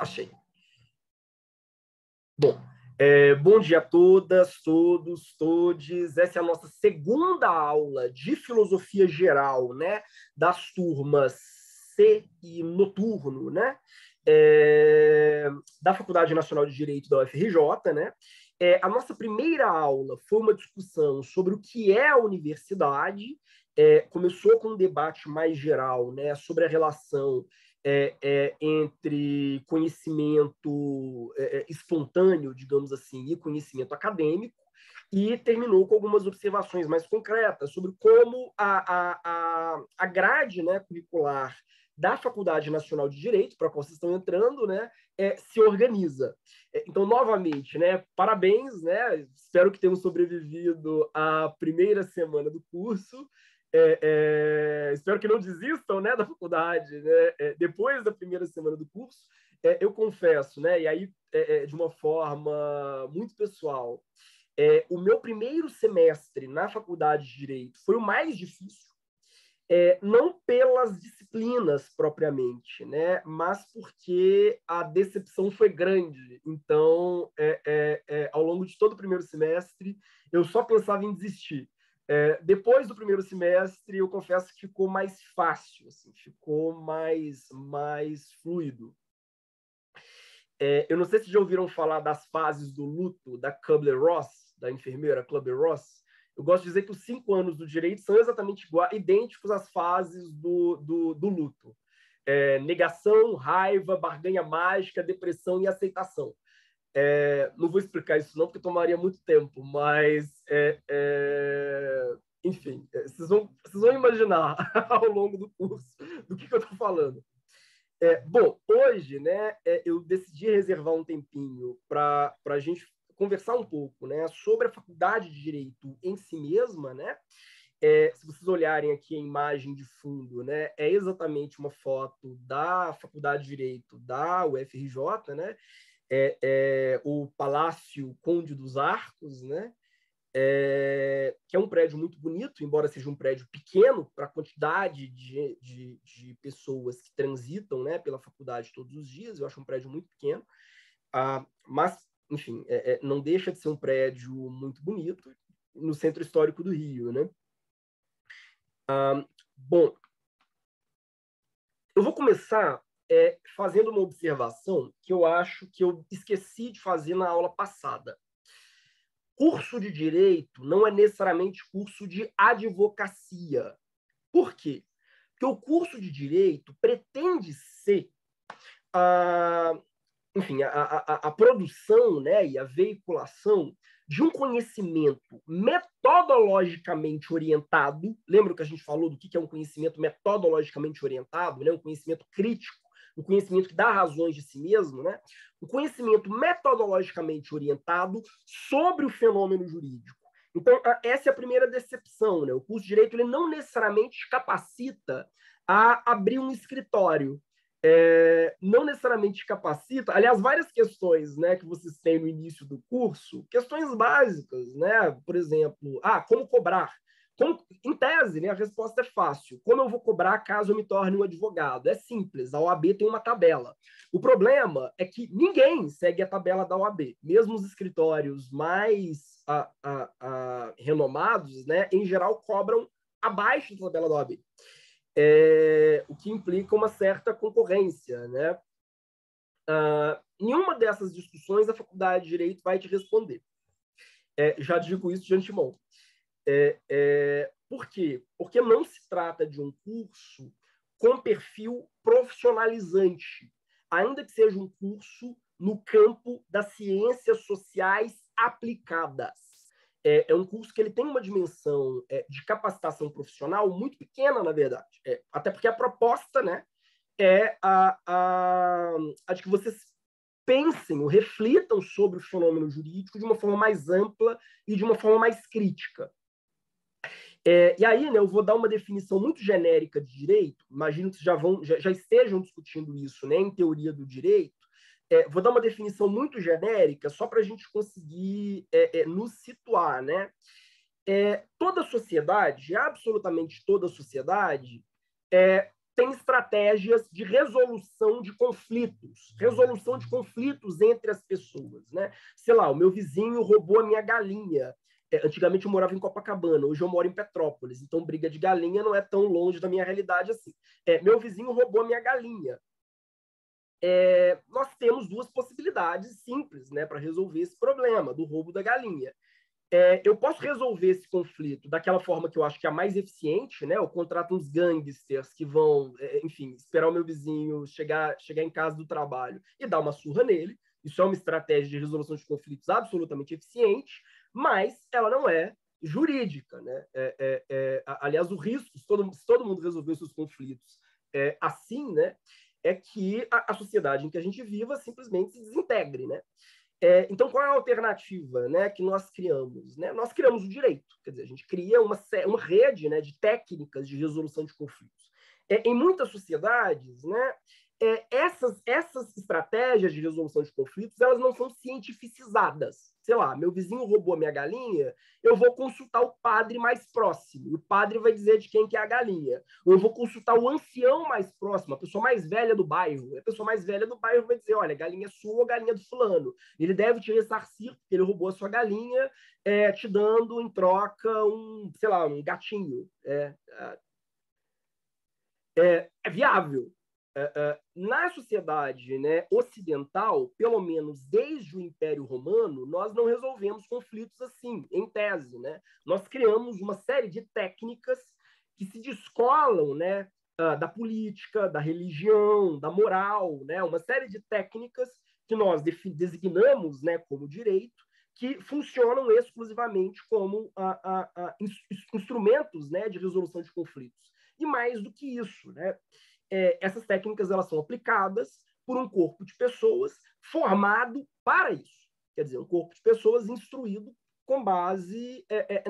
Achei. Bom, bom dia a todas, todos, todes. Essa é a nossa segunda aula de filosofia geral, né? Das turmas C e noturno, né? Da Faculdade Nacional de Direito da UFRJ, né? A nossa primeira aula foi uma discussão sobre o que é a universidade. Começou com um debate mais geral, né? Sobre a relação entre conhecimento espontâneo, digamos assim, e conhecimento acadêmico, e terminou com algumas observações mais concretas sobre como a grade, né, curricular da Faculdade Nacional de Direito, para a qual vocês estão entrando, né, se organiza. Então, novamente, né, parabéns, né, espero que tenham sobrevivido à primeira semana do curso. Espero que não desistam, né, da faculdade, né, depois da primeira semana do curso. Eu confesso, né, e aí de uma forma muito pessoal, o meu primeiro semestre na faculdade de Direito foi o mais difícil, não pelas disciplinas propriamente, né, mas porque a decepção foi grande. Então, ao longo de todo o primeiro semestre, eu só pensava em desistir. Depois do primeiro semestre, eu confesso que ficou mais fácil, assim, ficou mais fluido. Eu não sei se já ouviram falar das fases do luto da Kubler-Ross, da enfermeira Kubler-Ross. Eu gosto de dizer que os 5 anos do direito são exatamente idênticos às fases do luto. Negação, raiva, barganha mágica, depressão e aceitação. Não vou explicar isso não, porque tomaria muito tempo, mas enfim, vocês vão imaginar ao longo do curso do que eu estou falando. Bom, hoje, né, eu decidi reservar um tempinho para a gente conversar um pouco, né, sobre a faculdade de Direito em si mesma, né? Se vocês olharem aqui a imagem de fundo, né, é exatamente uma foto da Faculdade de Direito da UFRJ, né? O Palácio Conde dos Arcos, né? Que é um prédio muito bonito, embora seja um prédio pequeno para a quantidade de pessoas que transitam, né, pela faculdade todos os dias. Eu acho um prédio muito pequeno, mas, enfim, não deixa de ser um prédio muito bonito no centro histórico do Rio, né? Bom, eu vou começar fazendo uma observação que eu acho que eu esqueci de fazer na aula passada. Curso de Direito não é necessariamente curso de advocacia. Por quê? Porque o curso de Direito pretende ser enfim, a produção, né, e a veiculação de um conhecimento metodologicamente orientado. Lembra que a gente falou do que é um conhecimento metodologicamente orientado, né? Um conhecimento crítico, um conhecimento que dá razões de si mesmo, né? Um conhecimento metodologicamente orientado sobre o fenômeno jurídico. Então, essa é a primeira decepção, né? O curso de Direito ele não necessariamente capacita a abrir um escritório. Não necessariamente capacita. Aliás, várias questões, né, que vocês têm no início do curso, questões básicas, né? Por exemplo, como cobrar? Em tese, né, a resposta é fácil. Como eu vou cobrar caso eu me torne um advogado? É simples, a OAB tem uma tabela. O problema é que ninguém segue a tabela da OAB. Mesmo os escritórios mais renomados, né, em geral, cobram abaixo da tabela da OAB. O que implica uma certa concorrência, né? Nenhuma dessas discussões a Faculdade de Direito vai te responder. Já digo isso de antemão. Por quê? Porque não se trata de um curso com perfil profissionalizante, ainda que seja um curso no campo das ciências sociais aplicadas. É um curso que ele tem uma dimensão de capacitação profissional muito pequena, na verdade. Até porque a proposta, né, é a de que vocês pensem ou reflitam sobre o fenômeno jurídico de uma forma mais ampla e de uma forma mais crítica. E aí, né, eu vou dar uma definição muito genérica de direito. Imagino que vocês já estejam discutindo isso, né, em teoria do direito. Vou dar uma definição muito genérica só para a gente conseguir nos situar, né? Toda sociedade, absolutamente toda sociedade, tem estratégias de resolução de conflitos entre as pessoas, né? Sei lá, o meu vizinho roubou a minha galinha. Antigamente eu morava em Copacabana, hoje eu moro em Petrópolis, então briga de galinha não é tão longe da minha realidade assim. Meu vizinho roubou a minha galinha. Nós temos duas possibilidades simples, né, para resolver esse problema do roubo da galinha. Eu posso resolver esse conflito daquela forma que eu acho que é a mais eficiente, né? Eu contrato uns gangsters que vão, enfim, esperar o meu vizinho chegar em casa do trabalho e dar uma surra nele. Isso é uma estratégia de resolução de conflitos absolutamente eficiente, mas ela não é jurídica, né? Aliás, o risco, se todo mundo resolver seus conflitos assim, né, é que a sociedade em que a gente viva simplesmente se desintegre, né? Então, qual é a alternativa, né, que nós criamos? Né? Nós criamos o direito, quer dizer, a gente cria uma rede, né, de técnicas de resolução de conflitos. Em muitas sociedades, né, essas estratégias de resolução de conflitos, elas não são cientificizadas. Sei lá, meu vizinho roubou a minha galinha, eu vou consultar o padre mais próximo. O padre vai dizer de quem que é a galinha. Ou eu vou consultar o ancião mais próximo, a pessoa mais velha do bairro. A pessoa mais velha do bairro vai dizer, olha, galinha é sua ou galinha do fulano. Ele deve te ressarcir porque ele roubou a sua galinha, te dando em troca sei lá, um gatinho. É viável. Na sociedade, né, ocidental, pelo menos desde o Império Romano, nós não resolvemos conflitos assim, em tese. Né? Nós criamos uma série de técnicas que se descolam, né, da política, da religião, da moral, né? Uma série de técnicas que nós designamos, né, como direito, que funcionam exclusivamente como instrumentos, né, de resolução de conflitos. E mais do que isso, né? Essas técnicas elas são aplicadas por um corpo de pessoas formado para isso. Quer dizer, um corpo de pessoas instruído com base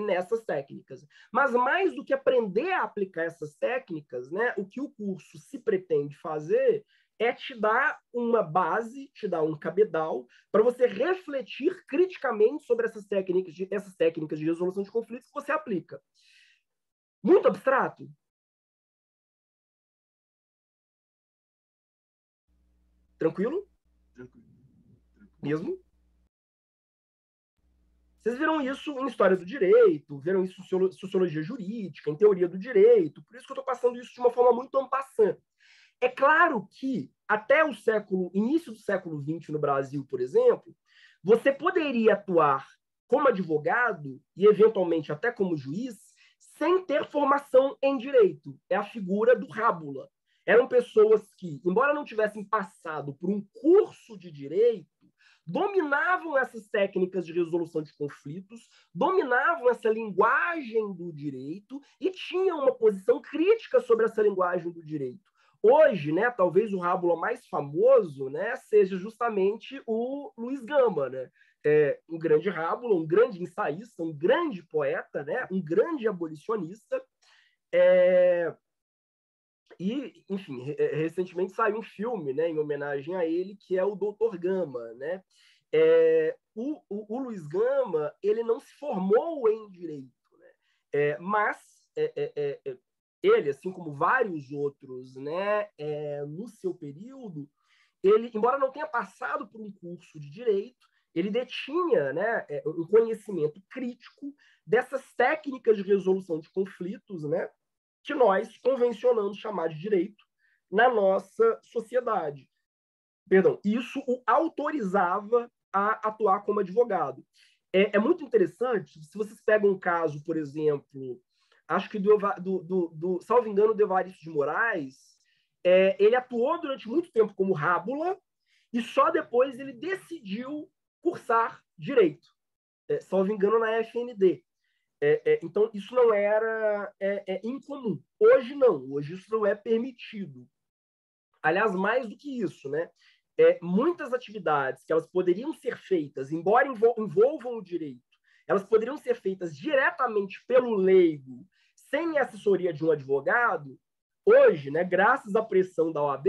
nessas técnicas. Mas mais do que aprender a aplicar essas técnicas, né, o que o curso se pretende fazer é te dar uma base, te dar um cabedal para você refletir criticamente sobre essas técnicas de resolução de conflitos que você aplica. Muito abstrato? Tranquilo? Tranquilo. Mesmo? Vocês viram isso em história do direito, viram isso em sociologia jurídica, em teoria do direito, por isso que eu estou passando isso de uma forma muito en passant. É claro que até o início do século XX no Brasil, por exemplo, você poderia atuar como advogado e eventualmente até como juiz sem ter formação em direito. É a figura do rábula. Eram pessoas que, embora não tivessem passado por um curso de direito, dominavam essas técnicas de resolução de conflitos, dominavam essa linguagem do direito e tinham uma posição crítica sobre essa linguagem do direito. Hoje, né, talvez o rábula mais famoso, né, seja justamente o Luiz Gama, né? Um grande rábula, um grande ensaísta, um grande poeta, né, um grande abolicionista. E, enfim, recentemente saiu um filme, né, em homenagem a ele, que é o Doutor Gama, né? O Luiz Gama, ele não se formou em direito, né? Mas ele, assim como vários outros, né, no seu período, ele, embora não tenha passado por um curso de direito, ele detinha, né, um conhecimento crítico dessas técnicas de resolução de conflitos, né, que nós convencionamos chamar de direito na nossa sociedade. Perdão, isso o autorizava a atuar como advogado. É muito interessante, se vocês pegam um caso, por exemplo, acho que salvo engano, do Evaristo de Moraes, ele atuou durante muito tempo como rábula e só depois ele decidiu cursar direito, salvo engano, na FND. Então, isso não era incomum. Hoje, não. Hoje, isso não é permitido. Aliás, mais do que isso, né? Muitas atividades que elas poderiam ser feitas, embora envolvam o direito, elas poderiam ser feitas diretamente pelo leigo, sem assessoria de um advogado. Hoje, né, graças à pressão da OAB,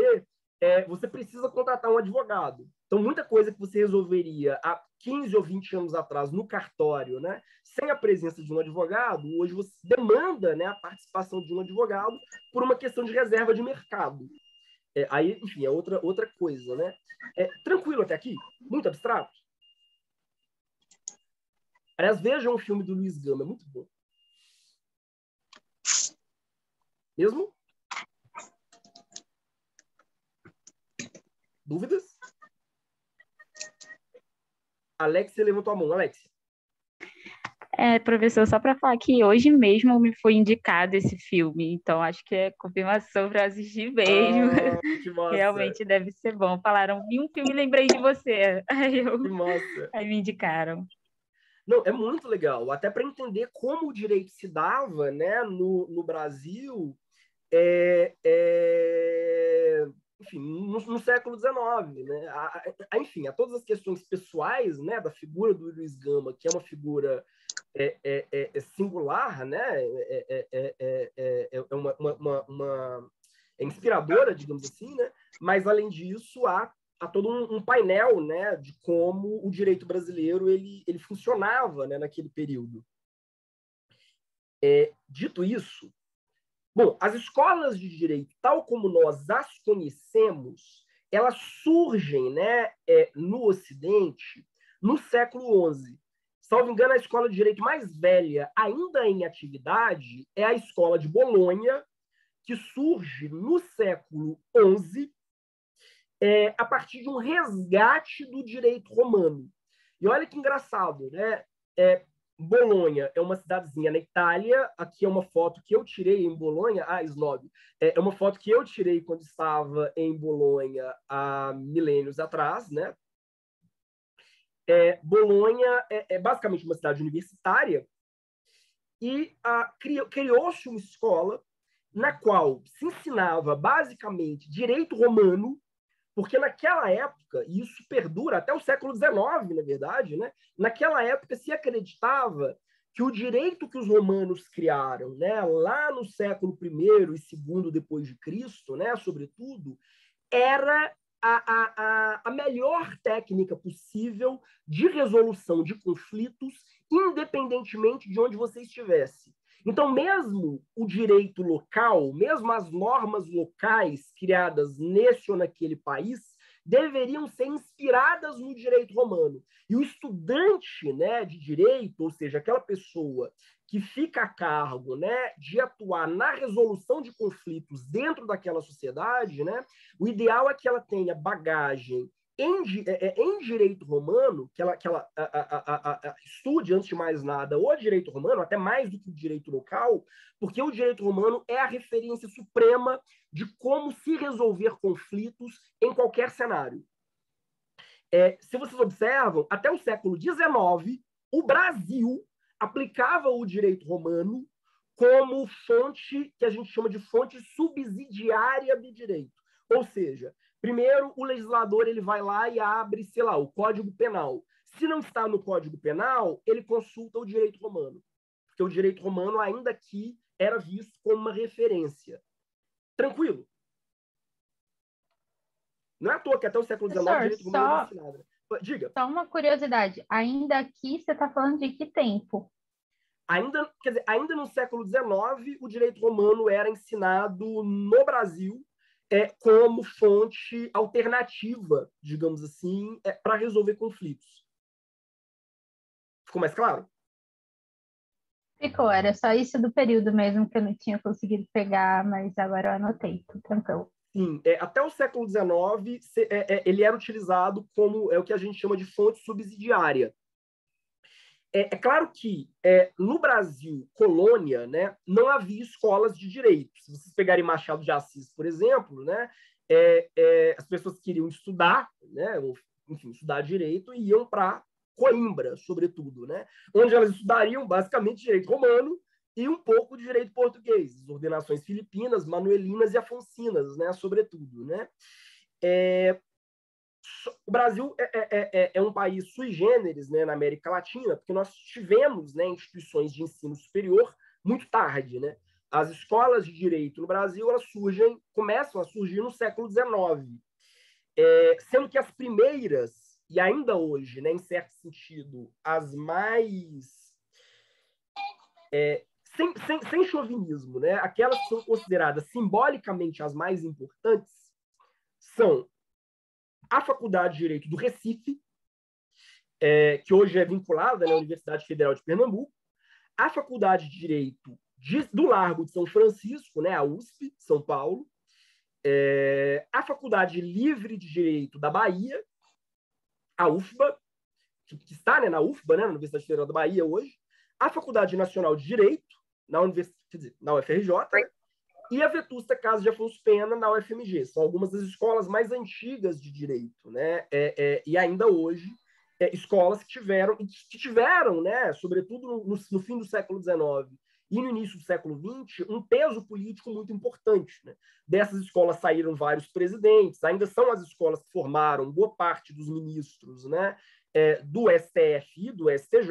você precisa contratar um advogado. Então, muita coisa que você resolveria há 15 ou 20 anos atrás no cartório, né, sem a presença de um advogado, hoje você demanda, né, a participação de um advogado por uma questão de reserva de mercado. Aí, enfim, é outra coisa, né? Tranquilo até aqui? Muito abstrato? Aliás, vejam um filme do Luiz Gama, é muito bom. Mesmo? Dúvidas? Alexia levantou a mão. Alexia. Professor, só para falar que hoje mesmo me foi indicado esse filme, então acho que é confirmação para assistir mesmo. Que massa. Realmente deve ser bom. Falaram, vi um filme e lembrei de você. Que massa. Aí me indicaram. Não, é muito legal, até para entender como o direito se dava, né, no Brasil, enfim, no século XIX, né? Enfim, a todas as questões pessoais, né, da figura do Luiz Gama, que é uma figura singular, né? É inspiradora, digamos assim, né? Mas além disso há todo um painel, né, de como o direito brasileiro ele funcionava, né, naquele período. Dito isso, bom, as escolas de direito, tal como nós as conhecemos, elas surgem, né, no Ocidente no século XI. Salvo engano, a escola de direito mais velha, ainda em atividade, é a escola de Bolonha, que surge no século XI, a partir de um resgate do direito romano. E olha que engraçado, né? Bolonha é uma cidadezinha na Itália. Aqui é uma foto que eu tirei em Bolonha. Snob. É uma foto que eu tirei quando estava em Bolonha há milênios atrás, né? Bolonha é basicamente uma cidade universitária e criou-se uma escola na qual se ensinava basicamente direito romano, porque naquela época, e isso perdura até o século XIX, na verdade, né? Naquela época se acreditava que o direito que os romanos criaram, né, lá no século I e II depois de Cristo, né, sobretudo, era a melhor técnica possível de resolução de conflitos, independentemente de onde você estivesse. Então, mesmo o direito local, mesmo as normas locais criadas nesse ou naquele país, deveriam ser inspiradas no direito romano. E o estudante, né, de direito, ou seja, aquela pessoa que fica a cargo, né, de atuar na resolução de conflitos dentro daquela sociedade, né, o ideal é que ela tenha bagagem em direito romano, que ela estude, antes de mais nada, o direito romano, até mais do que o direito local, porque o direito romano é a referência suprema de como se resolver conflitos em qualquer cenário. Se vocês observam, até o século XIX, o Brasil aplicava o direito romano como fonte, que a gente chama de fonte subsidiária do direito. Ou seja, primeiro o legislador ele vai lá e abre, sei lá, o Código Penal. Se não está no Código Penal, ele consulta o direito romano, porque o direito romano ainda aqui era visto como uma referência. Tranquilo? Não é à toa que até o século XIX o direito romano não disse nada. Diga. Só uma curiosidade. Ainda aqui, você está falando de que tempo? Ainda no século XIX, o direito romano era ensinado no Brasil como fonte alternativa, digamos assim, para resolver conflitos. Ficou mais claro? Ficou, era só isso do período mesmo que eu não tinha conseguido pegar, mas agora eu anotei, tô tranquilo. Sim, até o século XIX, ele era utilizado como o que a gente chama de fonte subsidiária. É claro que no Brasil, colônia, né, não havia escolas de direito. Se vocês pegarem Machado de Assis, por exemplo, né, as pessoas queriam estudar, né, ou, enfim, estudar direito e iam para Coimbra, sobretudo, né, onde elas estudariam basicamente direito romano e um pouco de direito português, as ordenações filipinas, manuelinas e afoncinas, né, sobretudo, né. O Brasil é um país sui generis, né, na América Latina, porque nós tivemos, né, instituições de ensino superior muito tarde, né? As escolas de direito no Brasil elas começam a surgir no século XIX. sendo que as primeiras, e ainda hoje, né, em certo sentido, as mais... sem chauvinismo, né, aquelas que são consideradas simbolicamente as mais importantes são a Faculdade de Direito do Recife, que hoje é vinculada, né, à Universidade Federal de Pernambuco, a Faculdade de Direito do Largo de São Francisco, né, a USP, São Paulo, a Faculdade Livre de Direito da Bahia, a UFBA, que está, né, na UFBA, né, na Universidade Federal da Bahia hoje, a Faculdade Nacional de Direito, na UFRJ, né, e a Vetusta Casa de Afonso Pena, na UFMG. São algumas das escolas mais antigas de direito, né, e ainda hoje, escolas que tiveram, né, sobretudo no fim do século XIX e no início do século XX, um peso político muito importante. Né? Dessas escolas saíram vários presidentes, ainda são as escolas que formaram boa parte dos ministros, né, do STF e do STJ.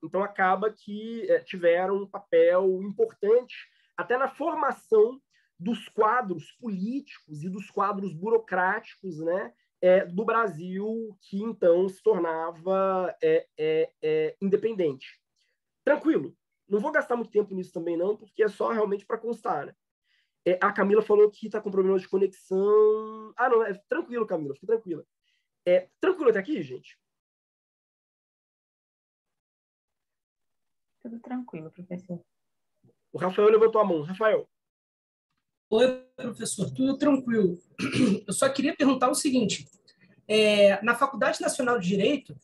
Então, acaba que tiveram um papel importante até na formação dos quadros políticos e dos quadros burocráticos, né, do Brasil, que então se tornava independente. Tranquilo, não vou gastar muito tempo nisso também não, porque é só realmente para constar. Né? A Camila falou que está com problema de conexão. Ah, não, tranquilo, Camila, fica tranquila. Tranquilo até aqui, gente? Tudo tranquilo, professor. O Rafael levantou a mão. Rafael. Oi, professor, tudo tranquilo. Eu só queria perguntar o seguinte, na Faculdade Nacional de Direito,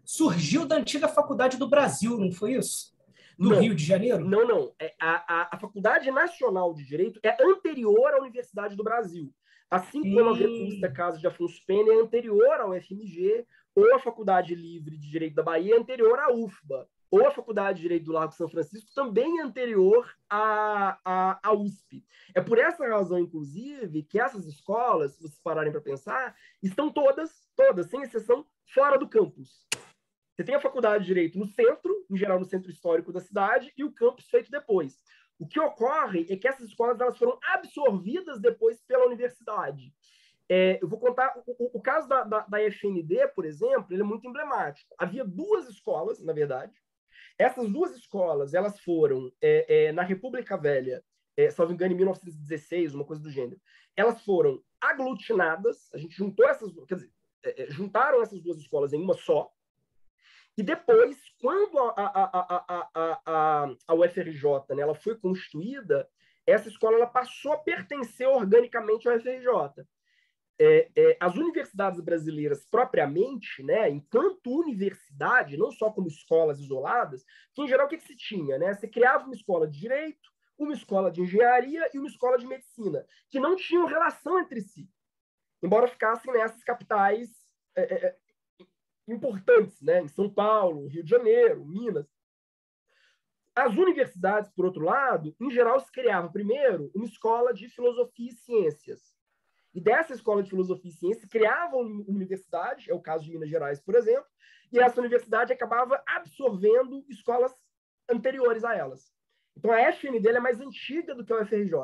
surgiu da antiga Faculdade do Brasil, não foi isso? Do Rio de Janeiro? Não. A Faculdade Nacional de Direito é anterior à Universidade do Brasil. Assim como a Vetusta Casa de Afonso Pena é anterior ao FMG, ou a Faculdade Livre de Direito da Bahia é anterior à UFBA, ou a Faculdade de Direito do Largo de São Francisco também é anterior à USP. É por essa razão, inclusive, que essas escolas, se vocês pararem para pensar, estão todas, sem exceção, fora do campus. Você tem a Faculdade de Direito no centro, em geral no centro histórico da cidade, e o campus feito depois. O que ocorre é que essas escolas elas foram absorvidas depois pela universidade. Eu vou contar o caso da FND, por exemplo, ele é muito emblemático. Havia duas escolas, na verdade. Essas duas escolas elas foram, na República Velha, salvo engano, em 1916, uma coisa do gênero. Elas foram aglutinadas, a gente juntou essas, quer dizer, juntaram essas duas escolas em uma só. E depois, quando a UFRJ, né, ela foi constituída, essa escola ela passou a pertencer organicamente ao UFRJ. As universidades brasileiras propriamente, né, enquanto universidade, não só como escolas isoladas, que em geral o que se tinha? Né? Você criava uma escola de direito, uma escola de engenharia e uma escola de medicina, que não tinham relação entre si, embora ficassem nessas capitais importantes, né? Em São Paulo, Rio de Janeiro, Minas. As universidades, por outro lado, em geral, se criava primeiro uma escola de filosofia e ciências. E dessa escola de filosofia e ciências criavam uma universidade, é o caso de Minas Gerais, por exemplo, e essa universidade acabava absorvendo escolas anteriores a elas. Então, a FND é mais antiga do que a UFRJ.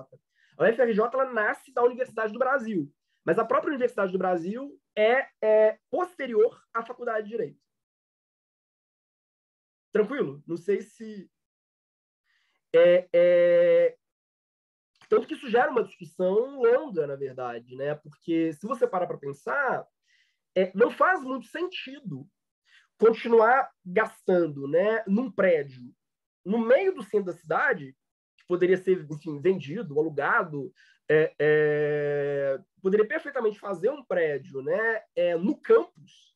A UFRJ ela nasce da Universidade do Brasil, mas a própria Universidade do Brasil é posterior à Faculdade de Direito. Tranquilo? Não sei se... Tanto que isso gera uma discussão longa, na verdade, né? Porque se você parar para pensar, não faz muito sentido continuar gastando, né, num prédio no meio do centro da cidade, que poderia ser, enfim, vendido, alugado, poderia perfeitamente fazer um prédio, né, no campus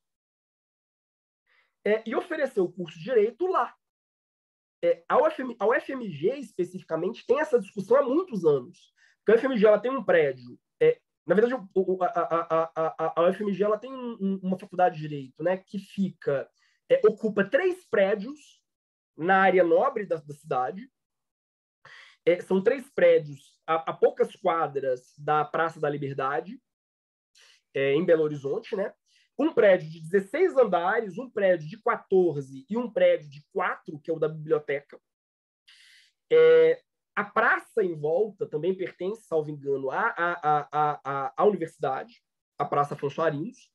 e oferecer o curso de Direito lá. A UFMG, especificamente, tem essa discussão há muitos anos. Porque a UFMG ela tem um prédio. Na verdade, a UFMG ela tem uma faculdade de Direito, né, que ocupa 3 prédios na área nobre da cidade. São 3 prédios a poucas quadras da Praça da Liberdade, em Belo Horizonte, né? Um prédio de 16 andares, um prédio de 14 e um prédio de 4, que é o da biblioteca. A praça em volta também pertence, salvo engano, à universidade, a Praça Afonso Arinos.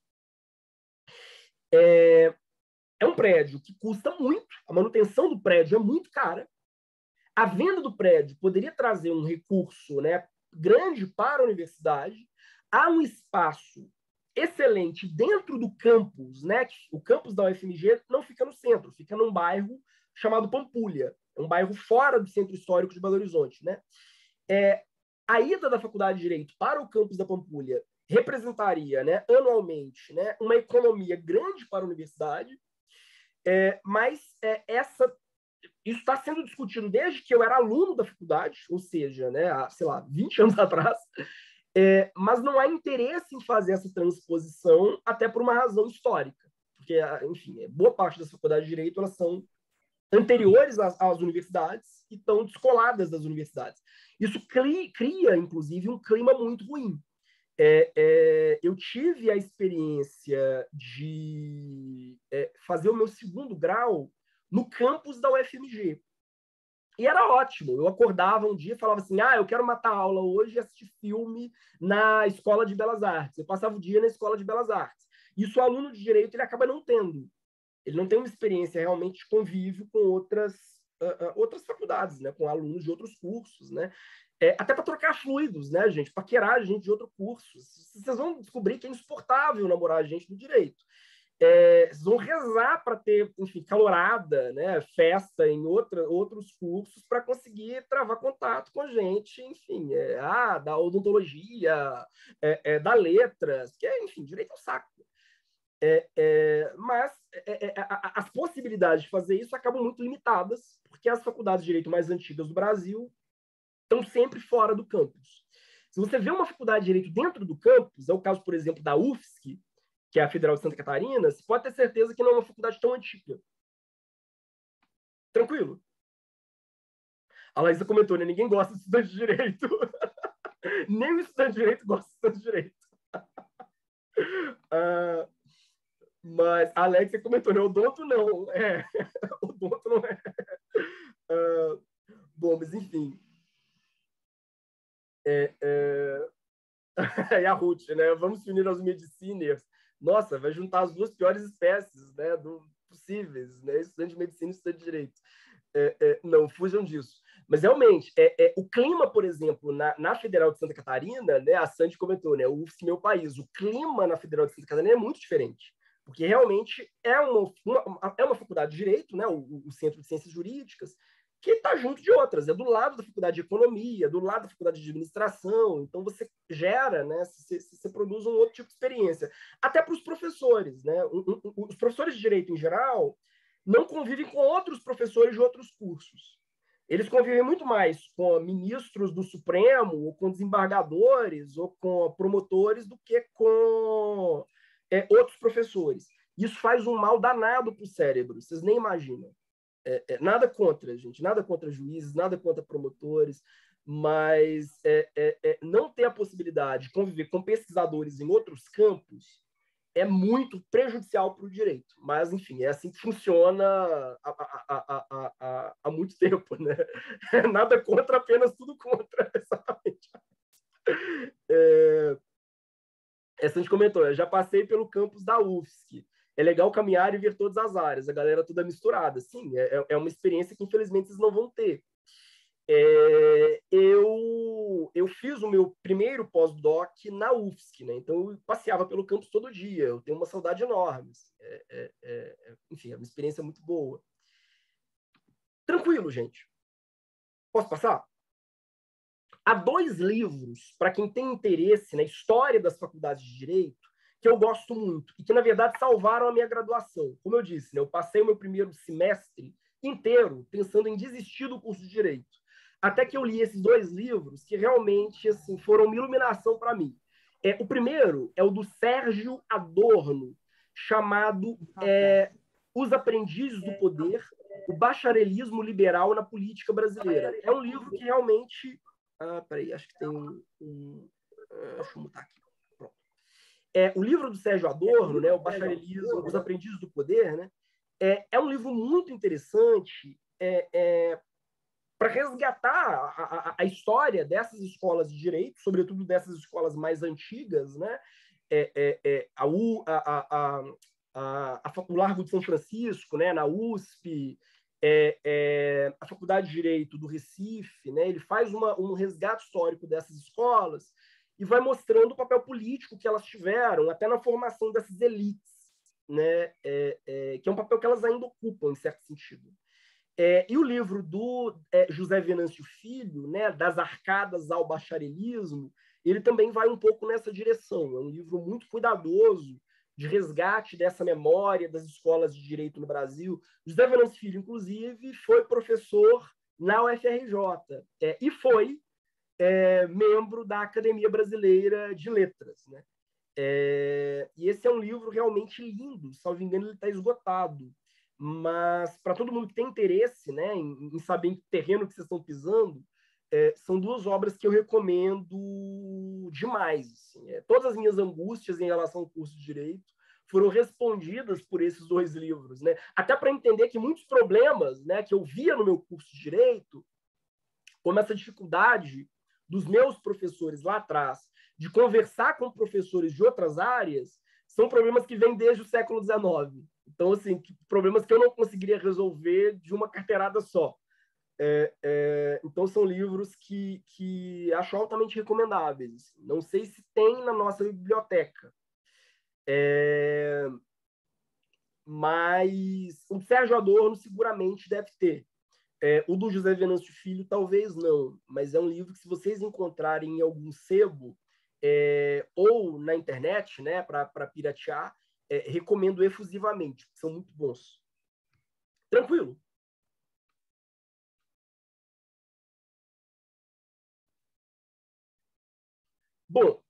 É um prédio que custa muito, a manutenção do prédio é muito cara. A venda do prédio poderia trazer um recurso, né, grande para a universidade. Há um espaço excelente dentro do campus, né? O campus da UFMG não fica no centro, fica num bairro chamado Pampulha, é um bairro fora do centro histórico de Belo Horizonte, né? A ida da Faculdade de Direito para o campus da Pampulha representaria, né, anualmente, né, uma economia grande para a universidade, mas isso está sendo discutido desde que eu era aluno da faculdade, ou seja, né, há, sei lá, 20 anos atrás, mas não há interesse em fazer essa transposição, até por uma razão histórica, porque, enfim, boa parte das faculdades de Direito elas são anteriores às universidades e estão descoladas das universidades. Isso cria, inclusive, um clima muito ruim. Eu tive a experiência de fazer o meu segundo grau no campus da UFMG. E era ótimo. Eu acordava um dia e falava assim, eu quero matar a aula hoje e assistir filme na Escola de Belas Artes. Eu passava o dia na Escola de Belas Artes. Isso o aluno de Direito ele acaba não tendo. Ele não tem uma experiência realmente de convívio com outras faculdades, né? Com alunos de outros cursos, né? Até para trocar fluidos, né, gente? Paquerar a gente de outro curso. Vocês vão descobrir que é insuportável namorar a gente do Direito. Vocês vão rezar para ter, enfim, calorada, né, festa em outros cursos para conseguir travar contato com a gente, enfim, da odontologia, da letras, que enfim, Direito é um saco. Mas as possibilidades de fazer isso acabam muito limitadas, porque as faculdades de Direito mais antigas do Brasil estão sempre fora do campus. Se você vê uma faculdade de Direito dentro do campus, é o caso, por exemplo, da UFSC, que é a Federal de Santa Catarina, você pode ter certeza que não é uma faculdade tão antiga. Tranquilo. A Laísa comentou, né? Ninguém gosta de estudante de Direito. Nem o estudante de Direito gosta de estudante de Direito. Mas a Alexia comentou, né? Odonto não. Odonto não é. Bom, mas enfim. E a Ruth, né? Vamos se unir aos mediciners. Nossa, vai juntar as duas piores espécies, né, possíveis, né? Estudante de medicina e estudante de direito. Não, fujam disso. Mas, realmente, o clima, por exemplo, na Federal de Santa Catarina, né, a Sandy comentou, né, o UFSC, meu país, o clima na Federal de Santa Catarina é muito diferente, porque realmente é uma faculdade de direito, né, o Centro de Ciências Jurídicas, que está junto de outras, é do lado da faculdade de economia, do lado da faculdade de administração, então você gera, né, você produz um outro tipo de experiência. Até para os professores, né, os professores de direito em geral não convivem com outros professores de outros cursos. Eles convivem muito mais com ministros do Supremo, ou com desembargadores, ou com promotores, do que com outros professores. Isso faz um mal danado para o cérebro, vocês nem imaginam. Nada contra, gente, nada contra juízes, nada contra promotores, mas não ter a possibilidade de conviver com pesquisadores em outros campos é muito prejudicial para o direito. Mas, enfim, é assim que funciona há muito tempo, né? Nada contra, apenas tudo contra, exatamente. Essa a gente comentou, eu já passei pelo campus da UFSC. É legal caminhar e ver todas as áreas, a galera toda misturada. Sim, é uma experiência que, infelizmente, vocês não vão ter. Eu fiz o meu primeiro pós-doc na UFSC, né? Então eu passeava pelo campus todo dia, eu tenho uma saudade enorme. Enfim, é uma experiência muito boa. Tranquilo, gente. Posso passar? Há 2 livros, para quem tem interesse na história das faculdades de Direito, que eu gosto muito, e que, na verdade, salvaram a minha graduação. Como eu disse, né, eu passei o meu primeiro semestre inteiro pensando em desistir do curso de Direito. Até que eu li esses 2 livros que realmente assim, foram uma iluminação para mim. O primeiro é o do Sérgio Adorno, chamado Os Aprendizes do Poder, o Bacharelismo Liberal na Política Brasileira. É um livro que realmente... peraí, acho que tem deixa eu mutar aqui. Pronto. O livro do Sérgio Adorno, né, o Bacharelismo, Os Aprendizes do Poder, né, é um livro muito interessante para resgatar a história dessas escolas de direito, sobretudo dessas escolas mais antigas, né? O Largo de São Francisco, né? Na USP, a Faculdade de Direito do Recife, né? Ele faz um resgate histórico dessas escolas e vai mostrando o papel político que elas tiveram, até na formação dessas elites, né? Que é um papel que elas ainda ocupam, em certo sentido. E o livro do José Venâncio Filho, né, Das Arcadas ao Bacharelismo, ele também vai um pouco nessa direção. É um livro muito cuidadoso de resgate dessa memória das escolas de direito no Brasil. José Venâncio Filho, inclusive, foi professor na UFRJ e foi membro da Academia Brasileira de Letras, né? E esse é um livro realmente lindo, salvo engano, ele está esgotado. Mas, para todo mundo que tem interesse, né, em saber em que terreno que vocês estão pisando, são duas obras que eu recomendo demais. Assim. Todas as minhas angústias em relação ao curso de Direito foram respondidas por esses dois livros. Né? Até para entender que muitos problemas, né, que eu via no meu curso de Direito, como essa dificuldade dos meus professores lá atrás de conversar com professores de outras áreas, são problemas que vêm desde o século XIX. Então, assim, problemas que eu não conseguiria resolver de uma carteirada só. Então, são livros que acho altamente recomendáveis. Não sei se tem na nossa biblioteca. Mas o Sérgio Adorno seguramente deve ter. O do José Venâncio Filho, talvez não. Mas é um livro que, se vocês encontrarem em algum sebo ou na internet, né, para piratear, recomendo efusivamente, porque são muito bons. Tranquilo? Bom,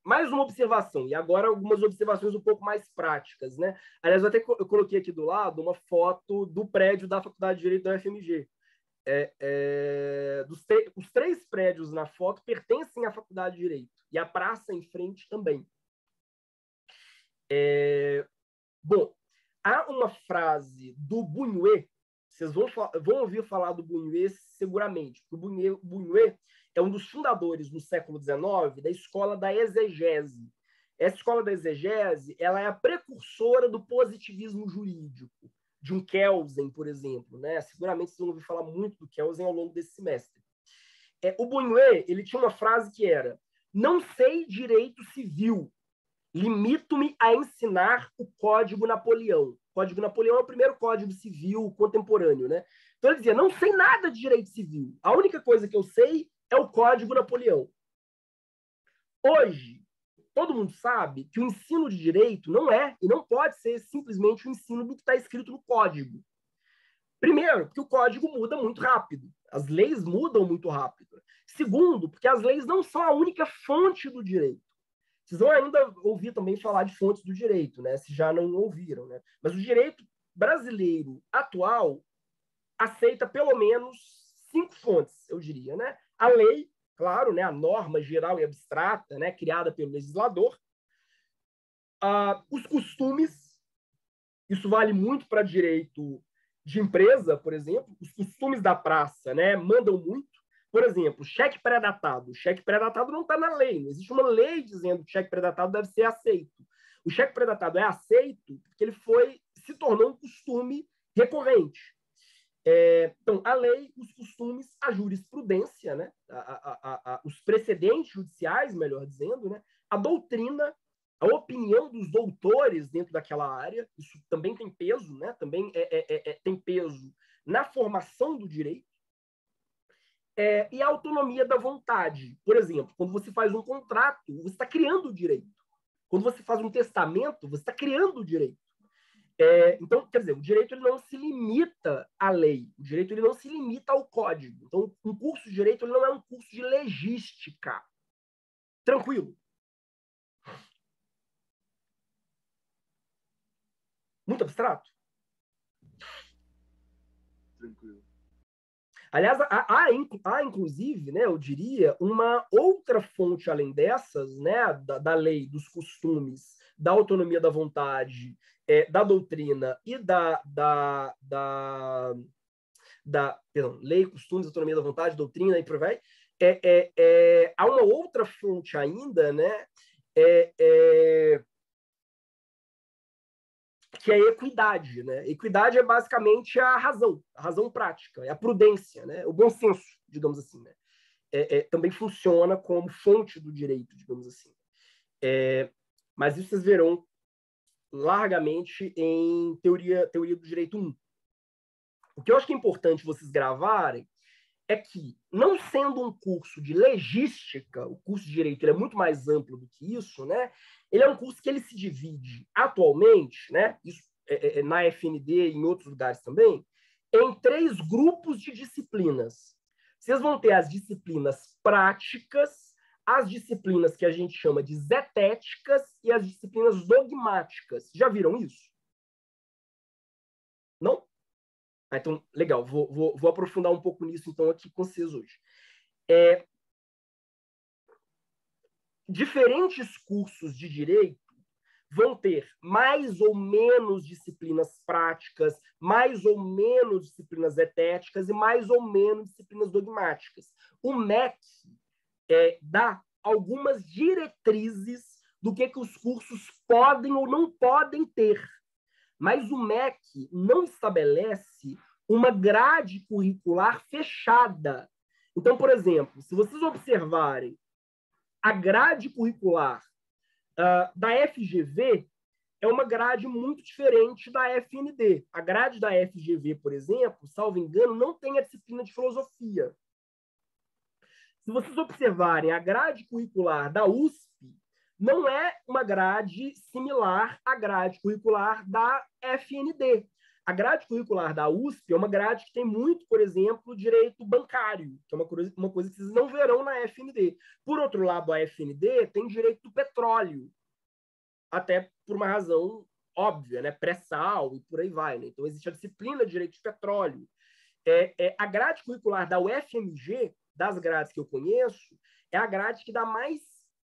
mais uma observação, e agora algumas observações um pouco mais práticas, né? Aliás, eu coloquei aqui do lado uma foto do prédio da Faculdade de Direito da UFMG. Os 3 prédios na foto pertencem à Faculdade de Direito, e a praça em frente também. Bom, há uma frase do Buñuel, vocês vão ouvir falar do Buñuel seguramente, porque o Buñuel é um dos fundadores, no século XIX, da escola da exegese. Essa escola da exegese, ela é a precursora do positivismo jurídico, de um Kelsen, por exemplo. Né? Seguramente vocês vão ouvir falar muito do Kelsen ao longo desse semestre. O Buñuel, ele tinha uma frase que era: não sei direito civil, limito-me a ensinar o Código Napoleão. O Código Napoleão é o primeiro código civil contemporâneo, né? Então ele dizia, não sei nada de direito civil. A única coisa que eu sei é o Código Napoleão. Hoje, todo mundo sabe que o ensino de direito não é e não pode ser simplesmente o ensino do que está escrito no código. Primeiro, porque o código muda muito rápido. As leis mudam muito rápido. Segundo, porque as leis não são a única fonte do direito. Vocês vão ainda ouvir também falar de fontes do direito, né? Se já não ouviram, né? Mas o direito brasileiro atual aceita pelo menos 5 fontes, eu diria, né? A lei, claro, né? A norma geral e abstrata, né? Criada pelo legislador. Os costumes, isso vale muito para direito de empresa, por exemplo. Os costumes da praça, né? Mandam muito. Por exemplo, cheque pré-datado. O cheque pré-datado não está na lei. Não existe uma lei dizendo que o cheque pré-datado deve ser aceito. O cheque pré-datado é aceito porque ele se tornou um costume recorrente. Então, a lei, os costumes, a jurisprudência, né? Os precedentes judiciais, melhor dizendo, né? A doutrina, a opinião dos doutores dentro daquela área, isso também tem peso, né? Também tem peso na formação do direito. E a autonomia da vontade. Por exemplo, quando você faz um contrato, você está criando o direito. Quando você faz um testamento, você está criando o direito. Então, quer dizer, o direito ele não se limita à lei. O direito ele não se limita ao código. Então, um curso de direito ele não é um curso de legística. Tranquilo. Muito abstrato? Tranquilo. Aliás, há inclusive, né, eu diria, uma outra fonte além dessas, né, da lei, dos costumes, da autonomia da vontade, da doutrina e lei, costumes, autonomia da vontade, doutrina, e por aí vai. Há uma outra fonte ainda, né? Que é a equidade, né? Equidade é basicamente a razão prática, é a prudência, né? O bom senso, digamos assim, né? Também funciona como fonte do direito, digamos assim. Mas isso vocês verão largamente em teoria do direito 1. O que eu acho que é importante vocês gravarem é que, não sendo um curso de legística, o curso de direito ele é muito mais amplo do que isso, né? Ele é um curso que ele se divide atualmente, né? Isso na FND e em outros lugares também, em 3 grupos de disciplinas. Vocês vão ter as disciplinas práticas, as disciplinas que a gente chama de zetéticas e as disciplinas dogmáticas. Já viram isso? Não? Então, legal. Vou aprofundar um pouco nisso, então, aqui com vocês hoje. Diferentes cursos de direito vão ter mais ou menos disciplinas práticas, mais ou menos disciplinas zetéticas e mais ou menos disciplinas dogmáticas. O MEC dá algumas diretrizes do que os cursos podem ou não podem ter. Mas o MEC não estabelece uma grade curricular fechada. Então, por exemplo, se vocês observarem a grade curricular da FGV, é uma grade muito diferente da FND. A grade da FGV, por exemplo, salvo engano, não tem a disciplina de filosofia. Se vocês observarem a grade curricular da USP, não é uma grade similar à grade curricular da FND. A grade curricular da USP é uma grade que tem muito, por exemplo, direito bancário, que é uma coisa que vocês não verão na FND. Por outro lado, a FND tem direito do petróleo, até por uma razão óbvia, né? Pré-sal e por aí vai. Né? Então, existe a disciplina de direito de petróleo. A grade curricular da UFMG, das grades que eu conheço, é a grade que dá mais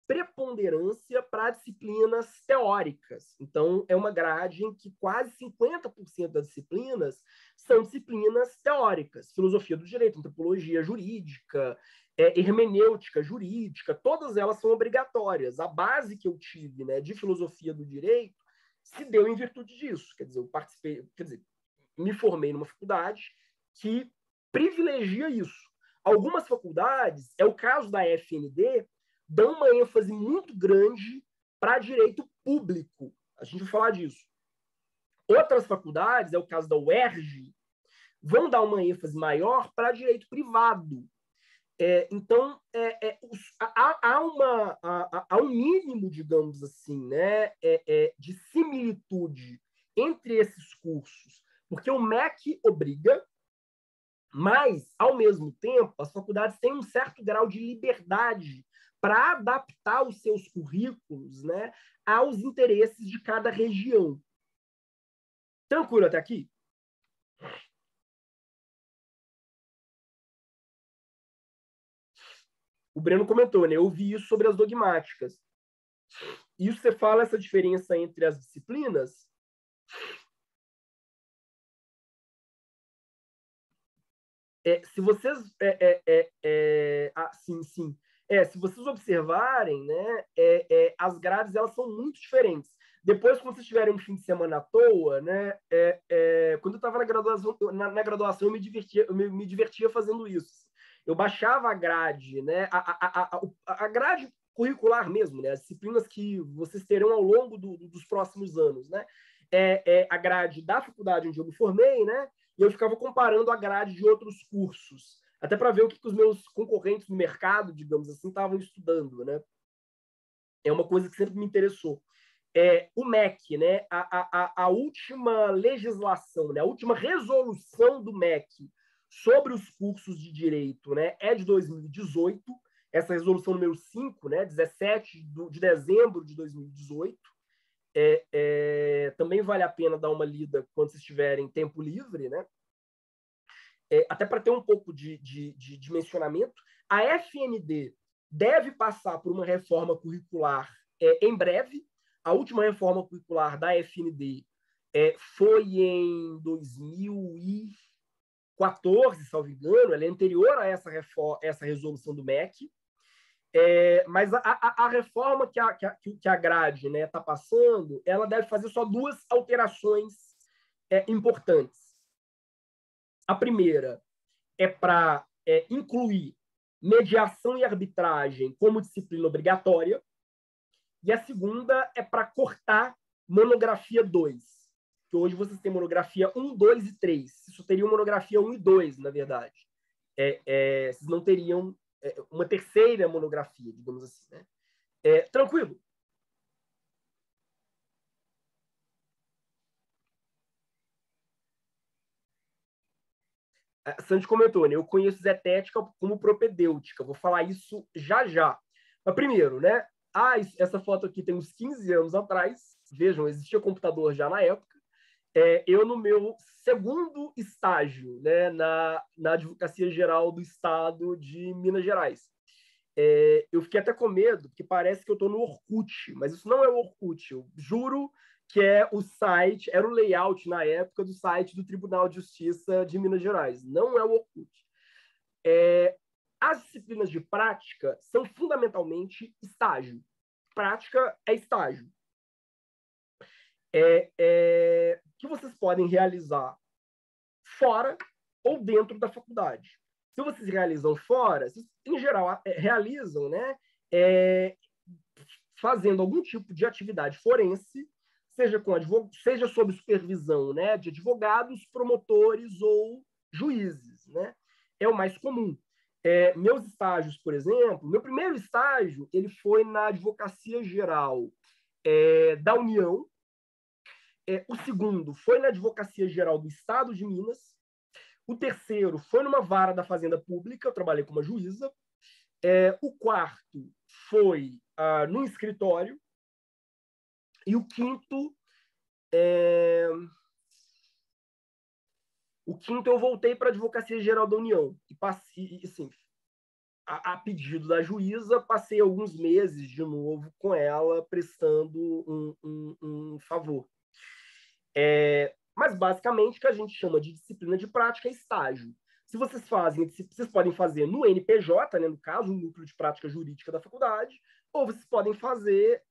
preponderância para disciplinas teóricas. Então, é uma grade em que quase 50% das disciplinas são disciplinas teóricas. Filosofia do direito, antropologia jurídica, hermenêutica jurídica, todas elas são obrigatórias. A base que eu tive, né, de filosofia do direito se deu em virtude disso. Quer dizer, me formei numa faculdade que privilegia isso. Algumas faculdades, é o caso da FND, dão uma ênfase muito grande para direito público. A gente vai falar disso. Outras faculdades, é o caso da UERJ, vão dar uma ênfase maior para direito privado. Então, há um mínimo, digamos assim, né, de similitude entre esses cursos, porque o MEC obriga, mas, ao mesmo tempo, as faculdades têm um certo grau de liberdade para adaptar os seus currículos, né, aos interesses de cada região. Tranquilo até aqui? O Breno comentou, né? Eu vi isso sobre as dogmáticas. Isso você fala essa diferença entre as disciplinas? Se vocês... sim. Se vocês observarem, né, as grades elas são muito diferentes. Depois, quando vocês tiverem um fim de semana à toa, né, quando eu estava na graduação, eu me divertia fazendo isso. Eu baixava a grade, né, a grade curricular mesmo, né, as disciplinas que vocês terão ao longo dos próximos anos, né, a grade da faculdade onde eu me formei, né, e eu ficava comparando a grade de outros cursos, até para ver o que os meus concorrentes no mercado, digamos assim, estavam estudando, né. É uma coisa que sempre me interessou. O MEC, né, a última legislação, né, a última resolução do MEC sobre os cursos de direito, né, é de 2018, essa resolução número 5, né, 17 de dezembro de 2018. Também vale a pena dar uma lida quando vocês tiverem tempo livre, né? Até para ter um pouco de dimensionamento. A FND deve passar por uma reforma curricular em breve. A última reforma curricular da FND foi em 14, salvo engano, ela é anterior a essa resolução do MEC, mas a reforma que a grade, né, está passando, ela deve fazer só duas alterações importantes. A primeira é para incluir mediação e arbitragem como disciplina obrigatória, e a segunda é para cortar monografia 2, que hoje vocês têm monografia 1, 2 e 3. Isso teria monografia 1 e 2, na verdade. Vocês não teriam uma terceira monografia, digamos assim. Né? Tranquilo? A Sandy comentou, né? Eu conheço zetética como propedêutica. Vou falar isso já já. Mas primeiro, né? Essa foto aqui tem uns 15 anos atrás. Vejam, existia computador já na época. Eu, no meu segundo estágio, né, na Advocacia Geral do Estado de Minas Gerais. Eu fiquei até com medo, porque parece que eu estou no Orkut, mas isso não é o Orkut. Eu juro que é o site, era o layout na época do site do Tribunal de Justiça de Minas Gerais. Não é o Orkut. As disciplinas de prática são fundamentalmente estágio. Prática é estágio. Que vocês podem realizar fora ou dentro da faculdade. Se vocês realizam fora, vocês, em geral, realizam, né, fazendo algum tipo de atividade forense, seja sob supervisão, né, de advogados, promotores ou juízes. Né? É o mais comum. Meus estágios, por exemplo, meu primeiro estágio ele foi na Advocacia Geral da União. O segundo foi na Advocacia Geral do Estado de Minas. O terceiro foi numa vara da Fazenda Pública, eu trabalhei como juíza. O quarto foi num escritório. E o quinto eu voltei para a Advocacia Geral da União. E passei, assim, a pedido da juíza, passei alguns meses de novo com ela, prestando um favor. Mas, basicamente, o que a gente chama de disciplina de prática é estágio. Se vocês fazem, vocês podem fazer no NPJ, né, no caso, no Núcleo de Prática Jurídica da faculdade, ou vocês podem fazer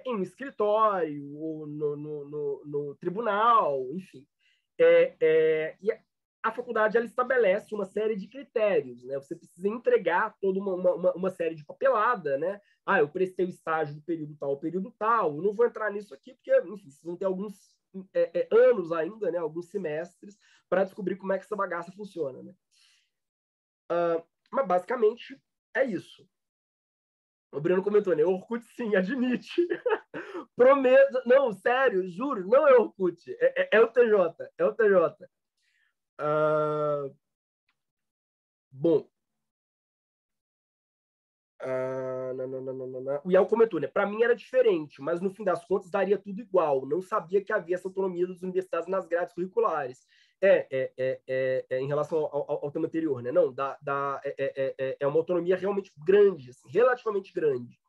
em um escritório, ou no tribunal, enfim. E a faculdade ela estabelece uma série de critérios. Né? Você precisa entregar toda uma série de papelada. Né? Eu prestei o estágio do período tal ao período tal. Eu não vou entrar nisso aqui, porque, enfim, vocês vão ter alguns anos ainda, né, alguns semestres, para descobrir como é que essa bagaça funciona. Né? Mas, basicamente, é isso. O Breno comentou, né? Orkut, sim, admite. Prometo. Não, sério, juro, não é Orkut. É o TJ. É o TJ. Bom. O Ial comentou, né? Para mim era diferente, mas no fim das contas daria tudo igual. Não sabia que havia essa autonomia das universidades nas grades curriculares. Em relação ao tema anterior, né? Não, é uma autonomia realmente grande, assim, relativamente grande.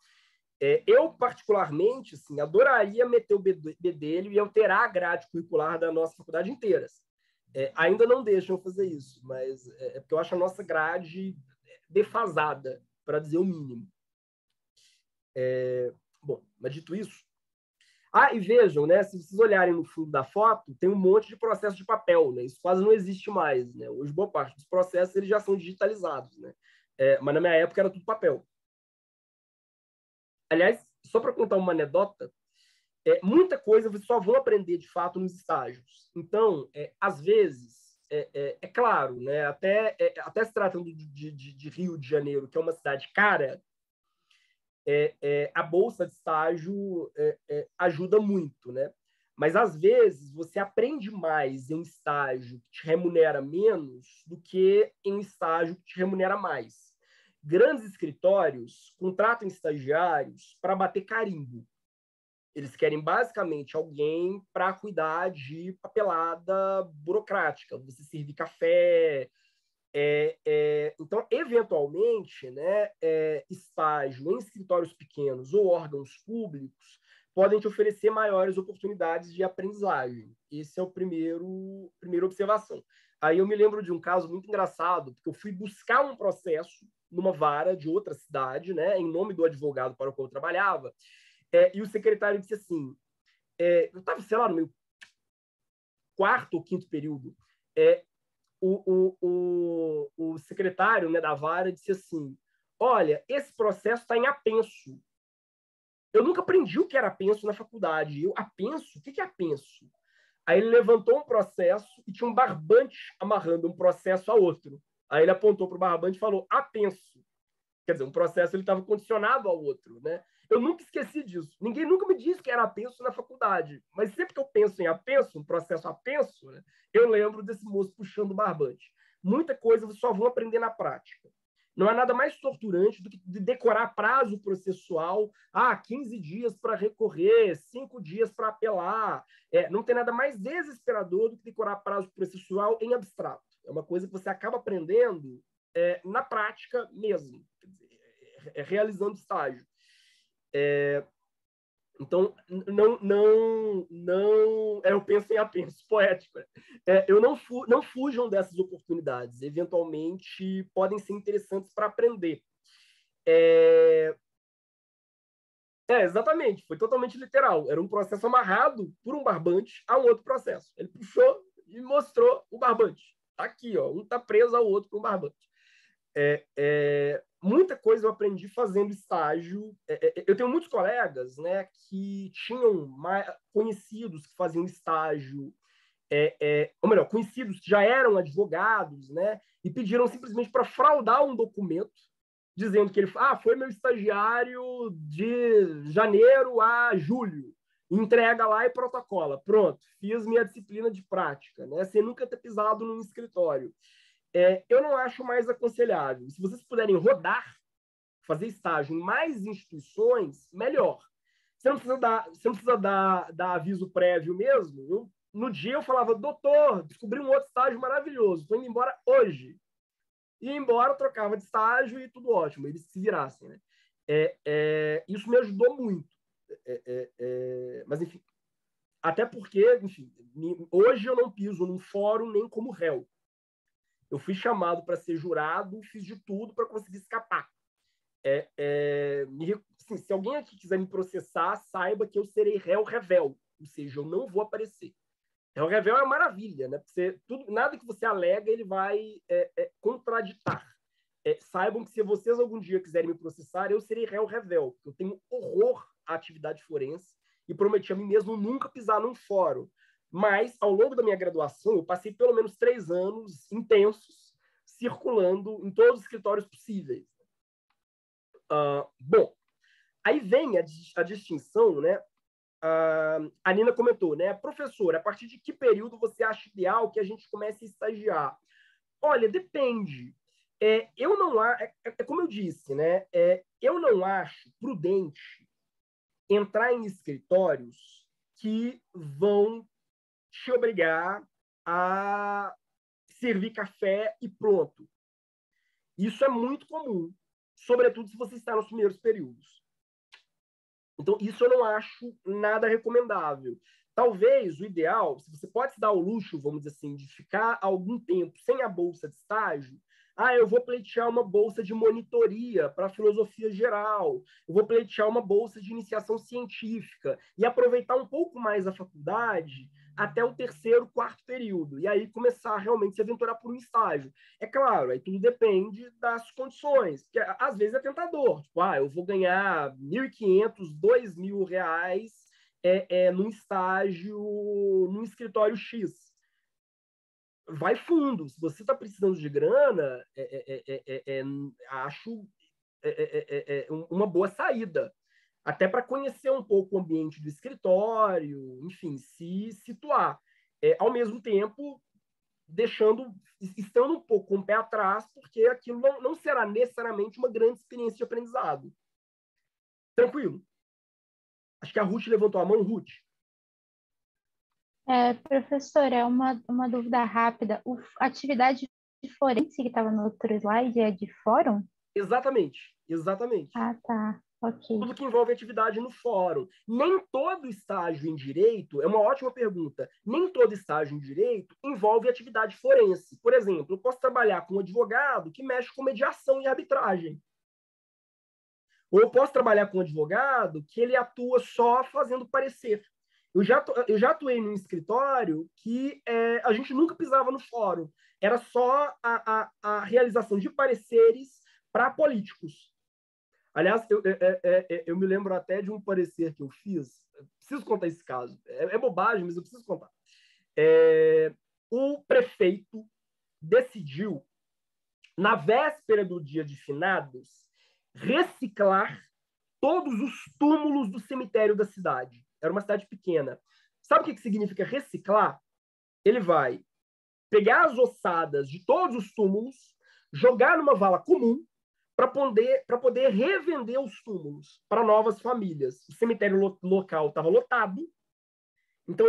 Eu, particularmente, assim, adoraria meter o bedelho e alterar a grade curricular da nossa faculdade inteira. Ainda não deixam fazer isso, mas porque eu acho a nossa grade defasada, para dizer o mínimo. Bom, mas dito isso... e vejam, né, se vocês olharem no fundo da foto, tem um monte de processo de papel, né? Isso quase não existe mais. Né? Hoje, boa parte dos processos eles já são digitalizados. Né? Mas na minha época era tudo papel. Aliás, só para contar uma anedota, muita coisa vocês só vão aprender, de fato, nos estágios. Então, às vezes... claro, né? Até se tratando de Rio de Janeiro, que é uma cidade cara, a bolsa de estágio ajuda muito, né? Mas, às vezes, você aprende mais em um estágio que te remunera menos do que em um estágio que te remunera mais. Grandes escritórios contratam estagiários para bater carimbo. Eles querem, basicamente, alguém para cuidar de papelada burocrática, você servir café. Então, eventualmente, né, estágio em escritórios pequenos ou órgãos públicos podem te oferecer maiores oportunidades de aprendizagem. Esse é o primeira observação. Aí eu me lembro de um caso muito engraçado, porque eu fui buscar um processo numa vara de outra cidade, né, em nome do advogado para o qual eu trabalhava, e o secretário disse assim, eu estava, sei lá, no meu quarto ou quinto período, o secretário, né, da vara disse assim, olha, esse processo está em apenso. Eu nunca aprendi o que era apenso na faculdade. Apenso? O que é apenso? Aí ele levantou um processo e tinha um barbante amarrando um processo a outro. Aí ele apontou para o barbante e falou, apenso. Quer dizer, um processo ele estava condicionado ao outro, né? Eu nunca esqueci disso. Ninguém nunca me disse que era apenso na faculdade. Mas sempre que eu penso em apenso, um processo apenso, né, eu lembro desse moço puxando o barbante. Muita coisa vocês só vão aprender na prática. Não há nada mais torturante do que decorar prazo processual. 15 dias para recorrer, 5 dias para apelar. Não tem nada mais desesperador do que decorar prazo processual em abstrato. É uma coisa que você acaba aprendendo na prática mesmo, realizando estágio. Então, eu penso em apenso poético. Não fujam dessas oportunidades. Eventualmente, podem ser interessantes para aprender. Exatamente. Foi totalmente literal. Era um processo amarrado por um barbante a um outro processo. Ele puxou e mostrou o barbante. Tá aqui, ó. Um está preso ao outro por um barbante. Muita coisa eu aprendi fazendo estágio. Eu tenho muitos colegas, né, que tinham conhecidos que faziam estágio, ou melhor, conhecidos que já eram advogados, né, e pediram simplesmente para fraudar um documento, dizendo que ele foi meu estagiário de janeiro a julho. Entrega lá e protocola. Pronto, fiz minha disciplina de prática, né, sem nunca ter pisado num escritório. Eu não acho mais aconselhável. Se vocês puderem rodar, fazer estágio em mais instituições, melhor. Você não precisa dar aviso prévio mesmo. No dia eu falava, doutor, descobri um outro estágio maravilhoso, estou indo embora hoje. Ia embora, trocava de estágio e tudo ótimo, eles se virassem. Né? Isso me ajudou muito. Mas, enfim, até porque, enfim, hoje eu não piso num fórum nem como réu. Eu fui chamado para ser jurado, fiz de tudo para conseguir escapar. Assim, se alguém aqui quiser me processar, saiba que eu serei réu revel, ou seja, eu não vou aparecer. Réu revel é uma maravilha, né? Porque nada que você alega ele vai contraditar. Saibam que se vocês algum dia quiserem me processar, eu serei réu revel, porque eu tenho horror à atividade forense e prometi a mim mesmo nunca pisar num fórum. Mas, ao longo da minha graduação, eu passei pelo menos 3 anos intensos circulando em todos os escritórios possíveis. Bom, aí vem a distinção, né? A Nina comentou, né? Professor, a partir de que período você acha ideal que a gente comece a estagiar? Olha, depende. Eu não como eu disse, né? Eu não acho prudente entrar em escritórios que vão te obrigar a servir café e pronto. Isso é muito comum, sobretudo se você está nos primeiros períodos. Então, isso eu não acho nada recomendável. Talvez o ideal, se você pode se dar o luxo, vamos dizer assim, de ficar algum tempo sem a bolsa de estágio, eu vou pleitear uma bolsa de monitoria para filosofia geral, eu vou pleitear uma bolsa de iniciação científica e aproveitar um pouco mais a faculdade até o 3º, 4º período, e aí começar a realmente se aventurar por um estágio. É claro, aí tudo depende das condições, porque às vezes é tentador, tipo, eu vou ganhar R$1.500, R$2.000 num estágio, num escritório X. Vai fundo. Se você está precisando de grana, acho uma boa saída. Até para conhecer um pouco o ambiente do escritório, enfim, se situar. Ao mesmo tempo, estando um pouco com o pé atrás, porque aquilo não será necessariamente uma grande experiência de aprendizado. Tranquilo. Acho que a Ruth levantou a mão, Ruth. Professor, uma dúvida rápida. A atividade de forense que estava no outro slide é de fórum? Exatamente. Ah, tá. Ok. Tudo que envolve atividade no fórum. Nem todo estágio em direito, é uma ótima pergunta, nem todo estágio em direito envolve atividade forense. Por exemplo, eu posso trabalhar com um advogado que mexe com mediação e arbitragem. Ou eu posso trabalhar com um advogado que ele atua só fazendo parecer. Eu já atuei num escritório que a gente nunca pisava no fórum. Era só a realização de pareceres para políticos. Aliás, eu me lembro até de um parecer que eu fiz. Preciso contar esse caso. É bobagem, mas eu preciso contar. O prefeito decidiu, na véspera do dia de finados, reciclar todos os túmulos do cemitério da cidade. Era uma cidade pequena. Sabe o que significa reciclar? Ele vai pegar as ossadas de todos os túmulos, jogar numa vala comum, para poder revender os túmulos para novas famílias. O cemitério local estava lotado, então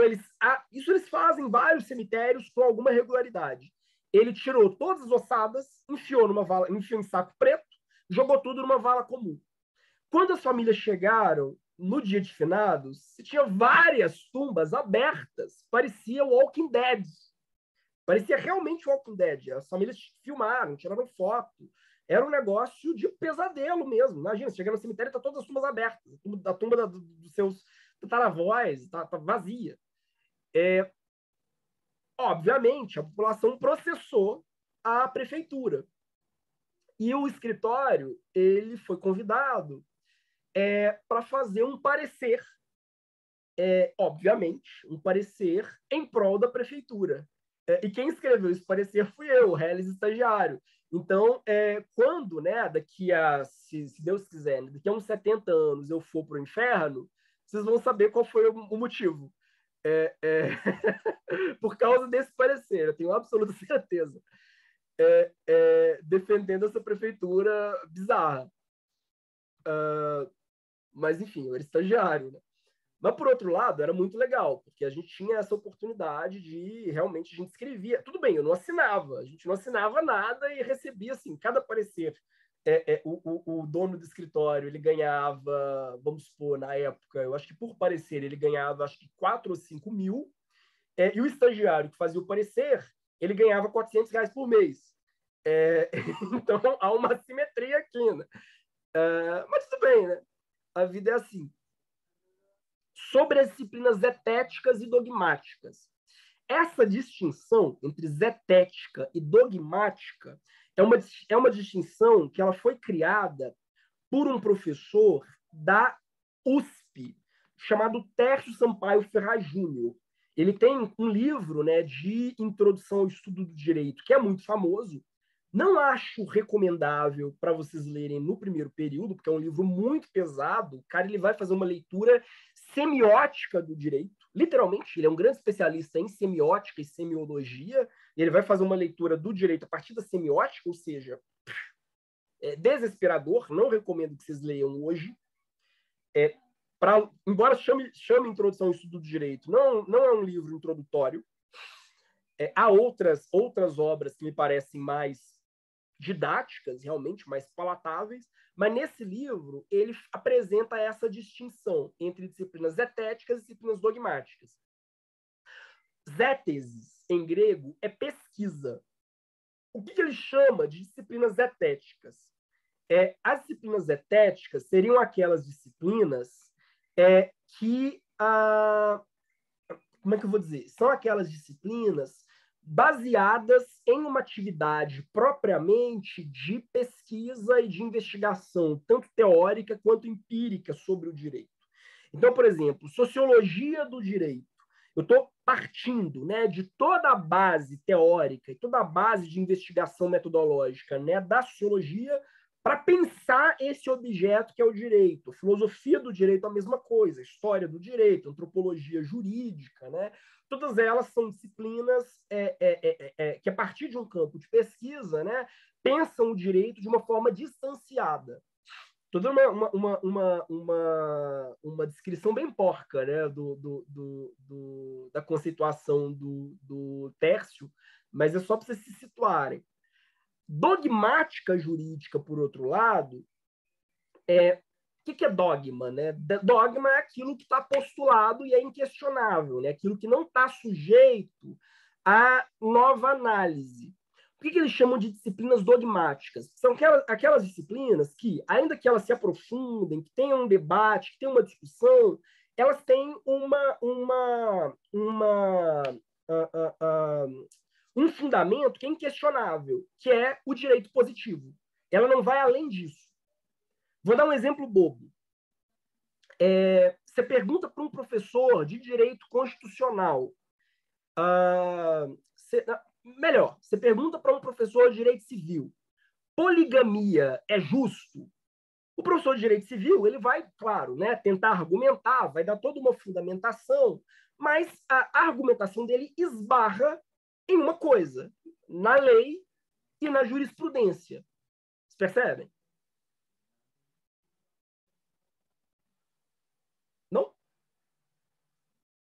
isso eles fazem em vários cemitérios com alguma regularidade. Ele tirou todas as ossadas, enfiou em saco preto, jogou tudo numa vala comum. Quando as famílias chegaram no dia de finados, se tinha várias tumbas abertas, parecia Walking Dead. Parecia realmente Walking Dead. As famílias filmaram, tiraram foto. Era um negócio de pesadelo mesmo. Imagina, você chega no cemitério e tá todas as tumbas abertas. A tumba dos seus tataravós tá vazia. Obviamente, a população processou a prefeitura. E o escritório ele foi convidado para fazer um parecer, obviamente, um parecer em prol da prefeitura. E quem escreveu esse parecer fui eu, o Reles estagiário. Então, quando, né, se Deus quiser, daqui a uns 70 anos eu for para o inferno, vocês vão saber qual foi o motivo. Por causa desse parecer, eu tenho absoluta certeza. Defendendo essa prefeitura bizarra. Mas, enfim, eu era estagiário, né? Mas, por outro lado, era muito legal, porque a gente tinha essa oportunidade de realmente a gente escrevia. Tudo bem, eu não assinava, a gente não assinava nada e recebia, assim, cada parecer. O dono do escritório, ele ganhava, vamos supor, na época, eu acho que por parecer, ele ganhava, acho que 4 ou 5 mil, e o estagiário que fazia o parecer, ele ganhava R$ 400 por mês. Então, há uma assimetria aqui, né? Mas tudo bem, né? A vida é assim. Sobre as disciplinas zetéticas e dogmáticas. Essa distinção entre zetética e dogmática é uma distinção que ela foi criada por um professor da USP, chamado Tércio Sampaio Ferraz Júnior. Ele tem um livro, né, de introdução ao estudo do direito, que é muito famoso. Não acho recomendável para vocês lerem no primeiro período, porque é um livro muito pesado. O cara ele vai fazer uma leitura semiótica do direito. Literalmente, ele é um grande especialista em semiótica e semiologia. E ele vai fazer uma leitura do direito a partir da semiótica, ou seja, é desesperador. Não recomendo que vocês leiam hoje. Embora chame Introdução ao Estudo do Direito, não é um livro introdutório. Há outras obras que me parecem mais didáticas, realmente mais palatáveis, mas nesse livro ele apresenta essa distinção entre disciplinas zetéticas e disciplinas dogmáticas. Zétesis, em grego, é pesquisa. O que ele chama de disciplinas zetéticas? As disciplinas zetéticas seriam aquelas disciplinas que... como é que eu vou dizer? São aquelas disciplinas baseadas em uma atividade propriamente de pesquisa e de investigação, tanto teórica quanto empírica sobre o direito. Então, por exemplo, sociologia do direito. Eu estou partindo, né, de toda a base teórica e toda a base de investigação metodológica, né, da sociologia para pensar esse objeto que é o direito. Filosofia do direito é a mesma coisa, história do direito, antropologia jurídica, né? Todas elas são disciplinas que, a partir de um campo de pesquisa, né, pensam o direito de uma forma distanciada. Toda uma descrição bem porca, né, da conceituação do Tércio, mas é só para vocês se situarem. Dogmática jurídica, por outro lado, que é dogma, né? Dogma é aquilo que está postulado e é inquestionável, né? Aquilo que não está sujeito a nova análise. Por que eles chamam de disciplinas dogmáticas? São aquelas disciplinas que, ainda que elas se aprofundem, que tenham um debate, que tenham uma discussão, elas têm um fundamento que é inquestionável, que é o direito positivo. Ela não vai além disso. Vou dar um exemplo bobo. Você pergunta para um professor de direito constitucional, melhor, você pergunta para um professor de direito civil, poligamia é justo? O professor de direito civil, ele vai, claro, né, tentar argumentar, vai dar toda uma fundamentação, mas a argumentação dele esbarra em uma coisa, na lei e na jurisprudência. Vocês percebem? Não?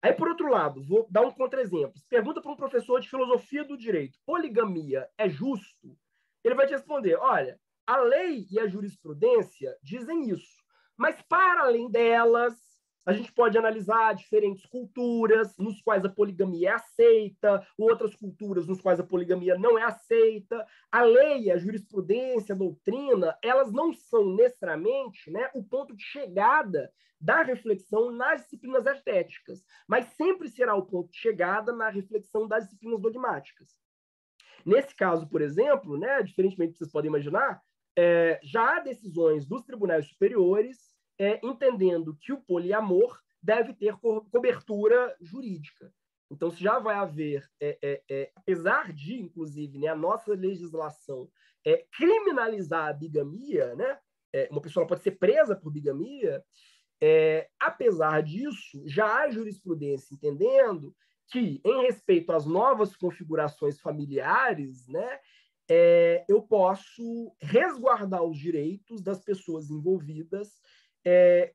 Aí, por outro lado, vou dar um contra-exemplo. Se pergunta para um professor de filosofia do direito, poligamia é justo? Ele vai te responder, olha, a lei e a jurisprudência dizem isso, mas para além delas, a gente pode analisar diferentes culturas nos quais a poligamia é aceita, outras culturas nos quais a poligamia não é aceita. A lei, a jurisprudência, a doutrina, elas não são necessariamente, né, o ponto de chegada da reflexão nas disciplinas estéticas, mas sempre será o ponto de chegada na reflexão das disciplinas dogmáticas. Nesse caso, por exemplo, né, diferentemente do que vocês podem imaginar, já há decisões dos tribunais superiores entendendo que o poliamor deve ter cobertura jurídica. Então, se já vai haver, apesar de, inclusive, né, a nossa legislação criminalizar a bigamia, né, uma pessoa pode ser presa por bigamia, apesar disso, já há jurisprudência entendendo que, em respeito às novas configurações familiares, né, eu posso resguardar os direitos das pessoas envolvidas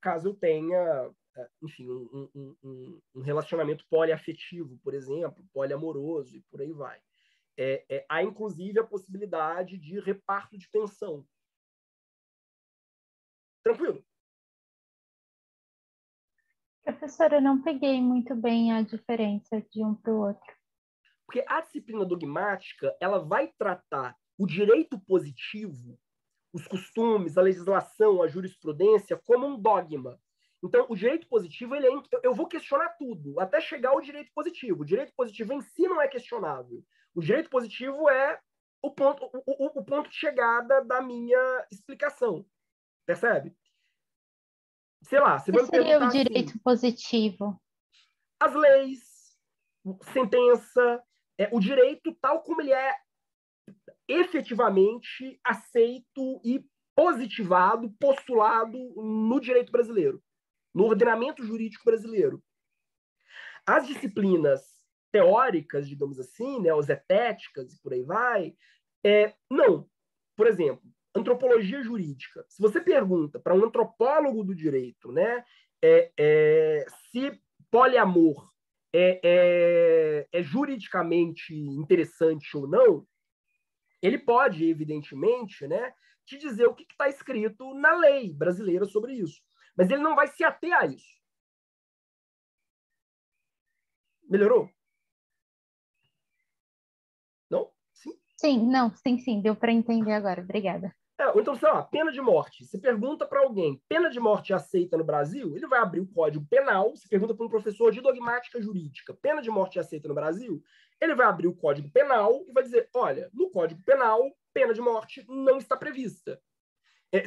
caso eu tenha, enfim, um relacionamento poliafetivo, por exemplo, poliamoroso e por aí vai. Há, inclusive, a possibilidade de reparto de pensão. Tranquilo? Professora, eu não peguei muito bem a diferença de um para o outro. Porque a disciplina dogmática, ela vai tratar o direito positivo, os costumes, a legislação, a jurisprudência, como um dogma. Então, o direito positivo, eu vou questionar tudo, até chegar ao direito positivo. O direito positivo em si não é questionável. O direito positivo é o ponto de chegada da minha explicação. Percebe? Sei lá, você vai me seria perguntar o direito assim, positivo? as leis, sentença, o direito tal como ele é efetivamente aceito e positivado, postulado no direito brasileiro, no ordenamento jurídico brasileiro. As disciplinas teóricas, digamos assim, né, as etéticas e por aí vai, não. Por exemplo, antropologia jurídica. Se você pergunta para um antropólogo do direito, né, se poliamor é juridicamente interessante ou não, ele pode, evidentemente, né, te dizer o que está escrito na lei brasileira sobre isso. Mas ele não vai se ater a isso. Melhorou? Não? Sim? Sim, não, sim, deu para entender agora. Obrigada. Ou então, sei lá, pena de morte. Você pergunta para alguém, pena de morte é aceita no Brasil? Ele vai abrir o Código Penal. Você pergunta para um professor de dogmática jurídica, pena de morte é aceita no Brasil? Ele vai abrir o Código Penal e vai dizer, olha, no Código Penal, pena de morte não está prevista.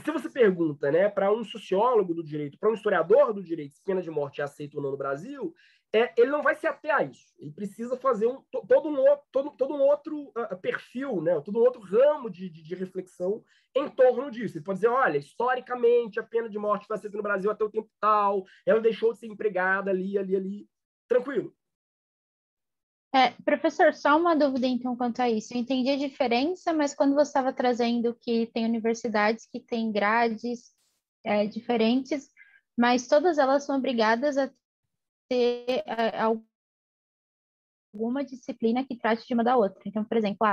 Se você pergunta, né, para um sociólogo do direito, para um historiador do direito, se pena de morte é aceita ou não no Brasil, ele não vai se ater a isso. Ele precisa fazer todo um outro perfil, né, todo um outro ramo de reflexão em torno disso. Ele pode dizer, olha, historicamente, a pena de morte foi aceita no Brasil até o tempo tal, ela deixou de ser empregada ali. Tranquilo. Professor, só uma dúvida então quanto a isso. Eu entendi a diferença, mas quando você estava trazendo que tem universidades que têm grades diferentes, mas todas elas são obrigadas a ter alguma disciplina que trate de uma da outra. Então, por exemplo,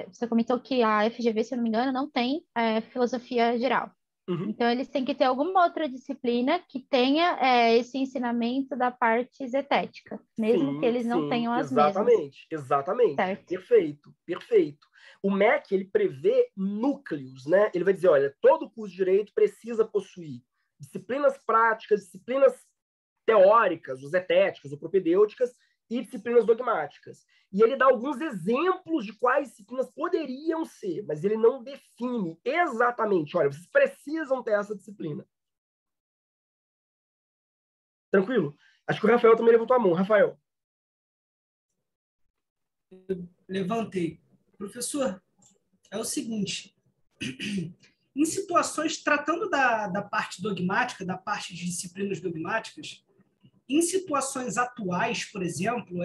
você comentou que a FGV, se eu não me engano, não tem filosofia geral. Uhum. Então, eles têm que ter alguma outra disciplina que tenha esse ensinamento da parte zetética, mesmo que Sim, eles não sim, tenham as mesmas, exatamente, exatamente. certo? Perfeito, perfeito. O MEC, ele prevê núcleos, né? Ele vai dizer, olha, todo curso de direito precisa possuir disciplinas práticas, disciplinas teóricas, ou zetéticas, ou propedêuticas, e disciplinas dogmáticas. E ele dá alguns exemplos de quais disciplinas poderiam ser, mas ele não define exatamente, olha, vocês precisam ter essa disciplina. Tranquilo? Acho que o Rafael também levantou a mão. Rafael. Levantei. Professor, é o seguinte, em situações, tratando da parte dogmática, da parte de disciplinas dogmáticas, em situações atuais, por exemplo,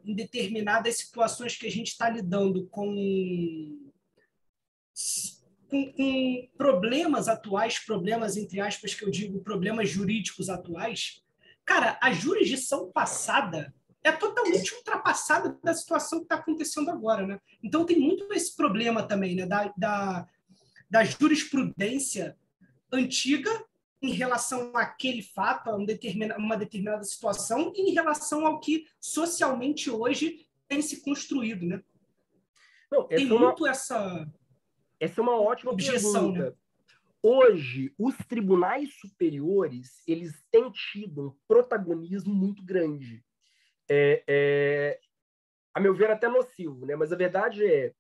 em determinadas situações que a gente está lidando com problemas atuais, problemas, entre aspas, que eu digo, problemas jurídicos atuais, cara, a jurisdição passada é totalmente ultrapassada da situação que está acontecendo agora, né? Então tem muito esse problema também, né? Da jurisprudência antiga em relação àquele fato, a uma determinada situação, e em relação ao que socialmente hoje tem se construído, né? Não, Tem muito essa é uma ótima objeção, né? pergunta. Hoje, os tribunais superiores, eles têm tido um protagonismo muito grande. A meu ver, até nocivo, né? Mas a verdade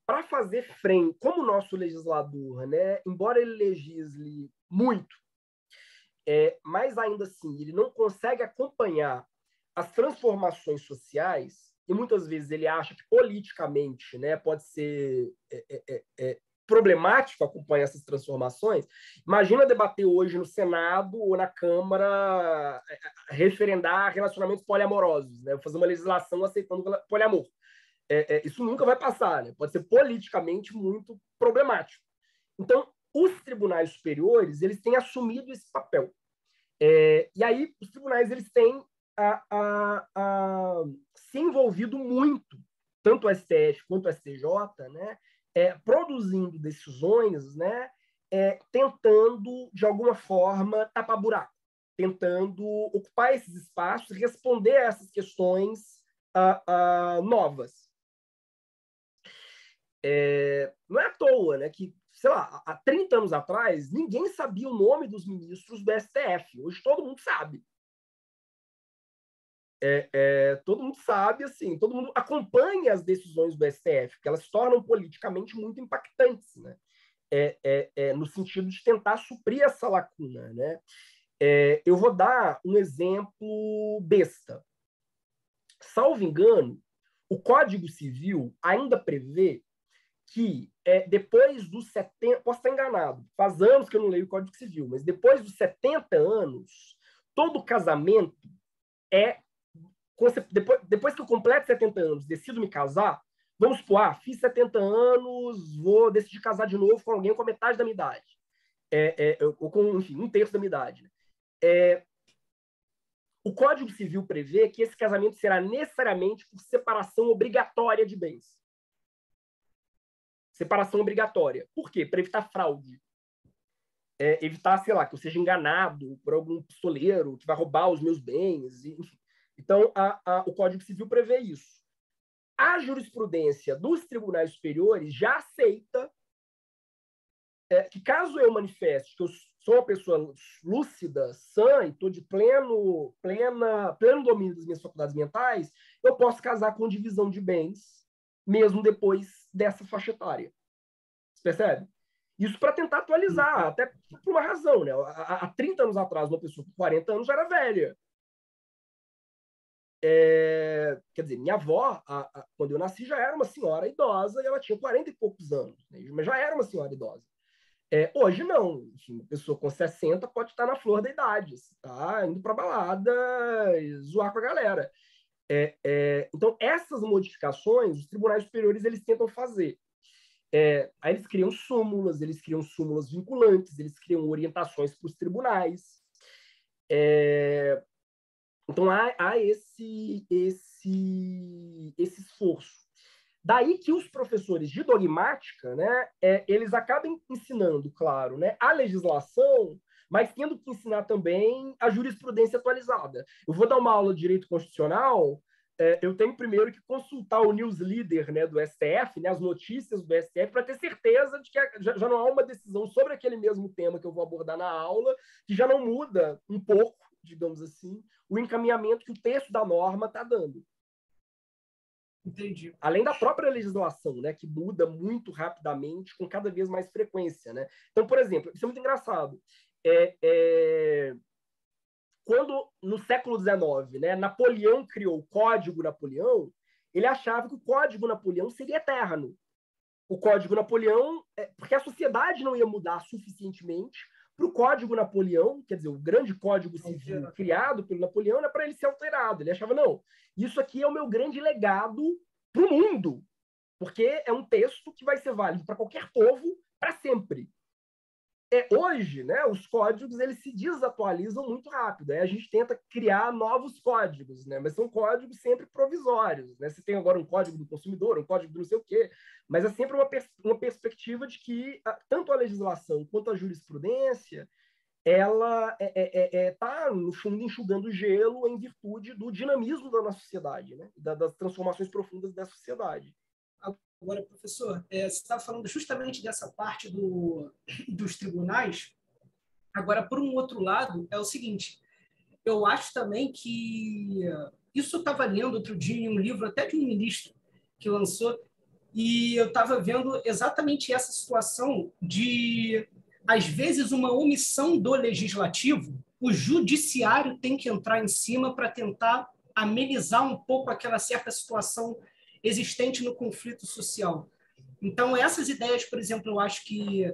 para fazer frente, como o nosso legislador, né? Embora ele legisle muito, mas ainda assim, ele não consegue acompanhar as transformações sociais, e muitas vezes ele acha que politicamente, né, pode ser problemático acompanhar essas transformações. Imagina debater hoje no Senado ou na Câmara referendar relacionamentos poliamorosos, né, fazer uma legislação aceitando poliamor. Isso nunca vai passar, né? Pode ser politicamente muito problemático. Então, os tribunais superiores, eles têm assumido esse papel. E aí, os tribunais, eles têm se envolvido muito, tanto o STF quanto o STJ, né, produzindo decisões, né, tentando, de alguma forma, tapar buraco, tentando ocupar esses espaços, responder a essas questões novas. Não é à toa, né, que, sei lá, há 30 anos atrás, ninguém sabia o nome dos ministros do STF. Hoje todo mundo sabe. Todo mundo sabe, assim, todo mundo acompanha as decisões do STF, porque elas se tornam politicamente muito impactantes, né? No sentido de tentar suprir essa lacuna, né? Eu vou dar um exemplo besta. Salvo engano, o Código Civil ainda prevê que depois dos 70, posso estar enganado, faz anos que eu não leio o Código Civil, mas depois dos 70 anos, todo casamento depois que eu completo 70 anos, decido me casar, vamos supor, fiz 70 anos, vou decidir casar de novo com alguém com a metade da minha idade, ou com, enfim, um terço da minha idade. O Código Civil prevê que esse casamento será necessariamente por separação obrigatória de bens. Separação obrigatória. Por quê? Para evitar fraude. Evitar, sei lá, que eu seja enganado por algum pistoleiro que vai roubar os meus bens, enfim. Então, o Código Civil prevê isso. A jurisprudência dos tribunais superiores já aceita que, caso eu manifeste que eu sou uma pessoa lúcida, sã e estou de pleno domínio das minhas faculdades mentais, eu posso casar com divisão de bens, mesmo depois dessa faixa etária. Você percebe? Isso para tentar atualizar, até por uma razão, né? Há 30 anos atrás, uma pessoa com 40 anos já era velha. Quer dizer, minha avó, quando eu nasci, já era uma senhora idosa e ela tinha 40 e poucos anos, né? Mas já era uma senhora idosa. Hoje não, enfim, uma pessoa com 60 pode estar na flor da idade, tá? Indo para balada e zoar com a galera. Então, essas modificações, os tribunais superiores eles tentam fazer. Aí eles criam súmulas vinculantes, eles criam orientações para os tribunais. Então, há esse esforço. Daí que os professores de dogmática, né, eles acabam ensinando, claro, né, a legislação, mas tendo que ensinar também a jurisprudência atualizada. Eu vou dar uma aula de direito constitucional, eu tenho primeiro que consultar o newsletter, né, do STF, né, as notícias do STF, para ter certeza de que já não há uma decisão sobre aquele mesmo tema que eu vou abordar na aula, que já não muda um pouco, digamos assim, o encaminhamento que o texto da norma está dando. Entendi. Além da própria legislação, né, que muda muito rapidamente, com cada vez mais frequência, né? Então, por exemplo, isso é muito engraçado. Quando, no século XIX, né, Napoleão criou o Código Napoleão, ele achava que o Código Napoleão seria eterno. O Código Napoleão, porque a sociedade não ia mudar suficientemente para o Código Napoleão, quer dizer, o grande Código Civil criado pelo Napoleão, era para ele ser alterado. Ele achava, não, isso aqui é o meu grande legado para o mundo, porque é um texto que vai ser válido para qualquer povo para sempre. Hoje, né, os códigos eles se desatualizam muito rápido. Aí a gente tenta criar novos códigos, né, mas são códigos sempre provisórios. Né? Você tem agora um código do consumidor, um código do não sei o quê, mas é sempre uma perspectiva de que tanto a legislação quanto a jurisprudência ela está, no fundo, enxugando gelo em virtude do dinamismo da nossa sociedade, né? Das transformações profundas da sociedade. Agora, professor, você estava falando justamente dessa parte dos tribunais. Agora, por um outro lado, é o seguinte, eu acho também que isso eu estava lendo outro dia em um livro até de um ministro que lançou, e eu estava vendo exatamente essa situação de, às vezes, uma omissão do legislativo, o judiciário tem que entrar em cima para tentar amenizar um pouco aquela certa situação existente no conflito social. Então, essas ideias, por exemplo, eu acho que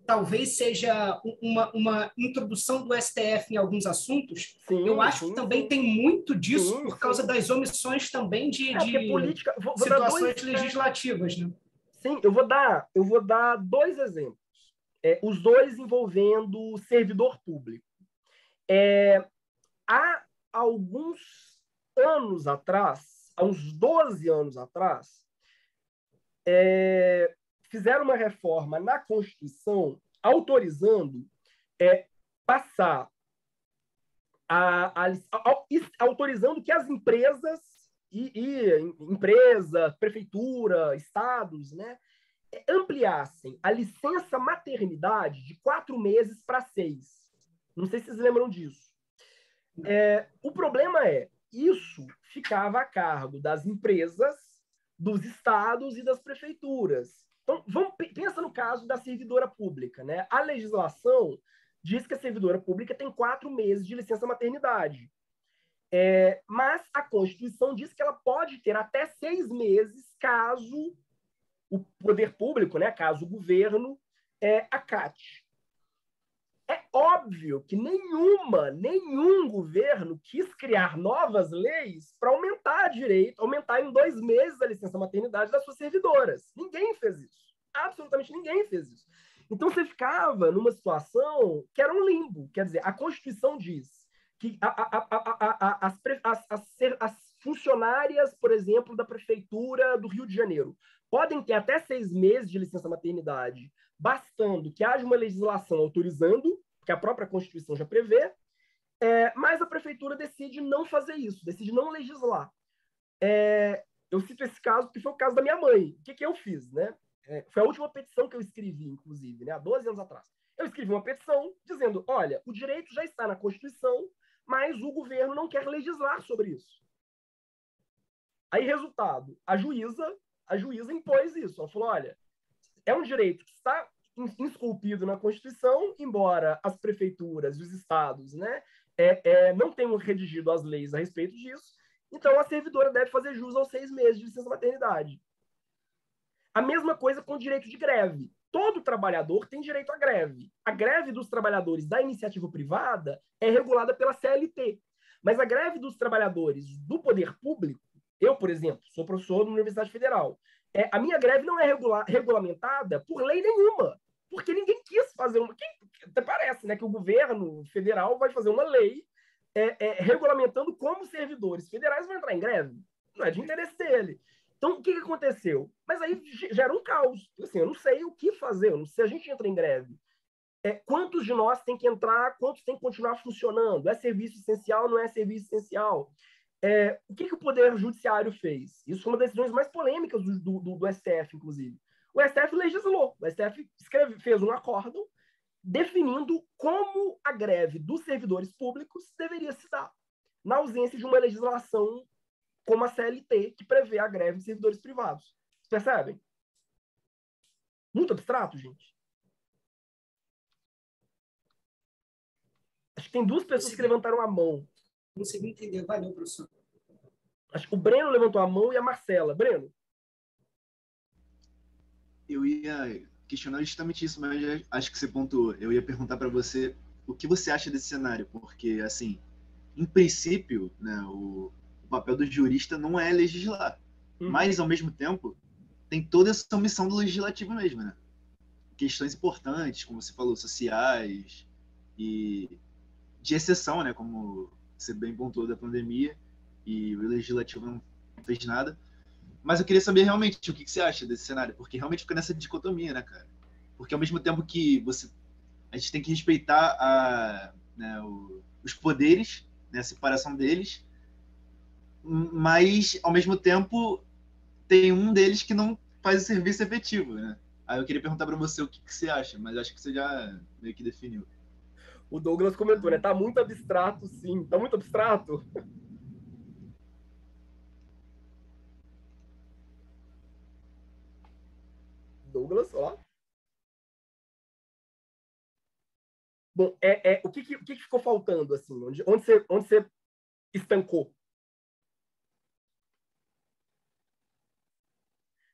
talvez seja uma introdução do STF em alguns assuntos. Sim, eu acho que também tem muito disso por causa das omissões também de política, situações legislativas. Né? Sim, eu vou dar 2 exemplos. Os 2 envolvendo servidor público. Há alguns anos atrás, há uns 12 anos atrás, fizeram uma reforma na Constituição autorizando passar autorizando que as empresas empresa, prefeitura, estados, né, ampliassem a licença maternidade de 4 meses para 6. Não sei se vocês lembram disso. O problema isso ficava a cargo das empresas, dos estados e das prefeituras. Então, pensa no caso da servidora pública. Né? A legislação diz que a servidora pública tem 4 meses de licença maternidade. Mas a Constituição diz que ela pode ter até 6 meses caso o poder público, né, caso o governo, acate. É óbvio que nenhum governo quis criar novas leis para aumentar em 2 meses a licença maternidade das suas servidoras. Ninguém fez isso. Absolutamente ninguém fez isso. Então, você ficava numa situação que era um limbo. Quer dizer, a Constituição diz que as funcionárias, por exemplo, da Prefeitura do Rio de Janeiro podem ter até 6 meses de licença maternidade, bastando que haja uma legislação autorizando, que a própria Constituição já prevê, mas a Prefeitura decide não fazer isso, decide não legislar. Eu cito esse caso porque foi o caso da minha mãe. O que eu fiz? Né? Foi a última petição que eu escrevi, inclusive, né, há 12 anos atrás. Eu escrevi uma petição dizendo, olha, o direito já está na Constituição, mas o governo não quer legislar sobre isso. Aí, resultado, a juíza impôs isso. Ela falou, olha, é um direito que está esculpido na Constituição, embora as prefeituras e os estados, né, não tenham redigido as leis a respeito disso, então a servidora deve fazer jus aos 6 meses de licença maternidade. A mesma coisa com o direito de greve. Todo trabalhador tem direito à greve. A greve dos trabalhadores da iniciativa privada é regulada pela CLT. Mas a greve dos trabalhadores do poder público, eu, por exemplo, sou professor da Universidade Federal, a minha greve não é regulamentada por lei nenhuma, porque ninguém quis fazer uma... Até parece, né, que o governo federal vai fazer uma lei regulamentando como servidores federais vão entrar em greve. Não é de interesse dele. Então, o que aconteceu? Mas aí gera um caos. Assim, eu não sei o que fazer. Se a gente entra em greve, quantos de nós tem que entrar, quantos tem que continuar funcionando? É serviço essencial, não é serviço essencial? O que o Poder Judiciário fez? Isso foi uma das decisões mais polêmicas do STF, inclusive. O STF legislou, o STF fez um acórdão definindo como a greve dos servidores públicos deveria se dar, na ausência de uma legislação como a CLT, que prevê a greve de servidores privados. Vocês percebem? Muito abstrato, gente. Acho que tem duas pessoas que levantaram a mão. Não consegui entender. Valeu, professor. Acho que o Breno levantou a mão e a Marcela. Breno? Eu ia questionar justamente isso, mas acho que você pontuou. Eu ia perguntar para você o que você acha desse cenário, porque, assim, em princípio, né, o papel do jurista não é legislar, mas, ao mesmo tempo, tem toda essa missão do legislativo mesmo, né? Questões importantes, como você falou, sociais e de exceção, né, como você bem pontuou da pandemia, e o legislativo não fez nada. Mas eu queria saber realmente o que você acha desse cenário, porque realmente fica nessa dicotomia, né, cara? Porque ao mesmo tempo que a gente tem que respeitar né, os poderes, né, a separação deles, mas ao mesmo tempo tem um deles que não faz o serviço efetivo, né? Aí eu queria perguntar para você o que você acha, mas acho que você já meio que definiu. O Douglas comentou, né? Tá muito abstrato, sim. Tá muito abstrato. Douglas, ó. Bom, o que ficou faltando, assim? Onde você estancou?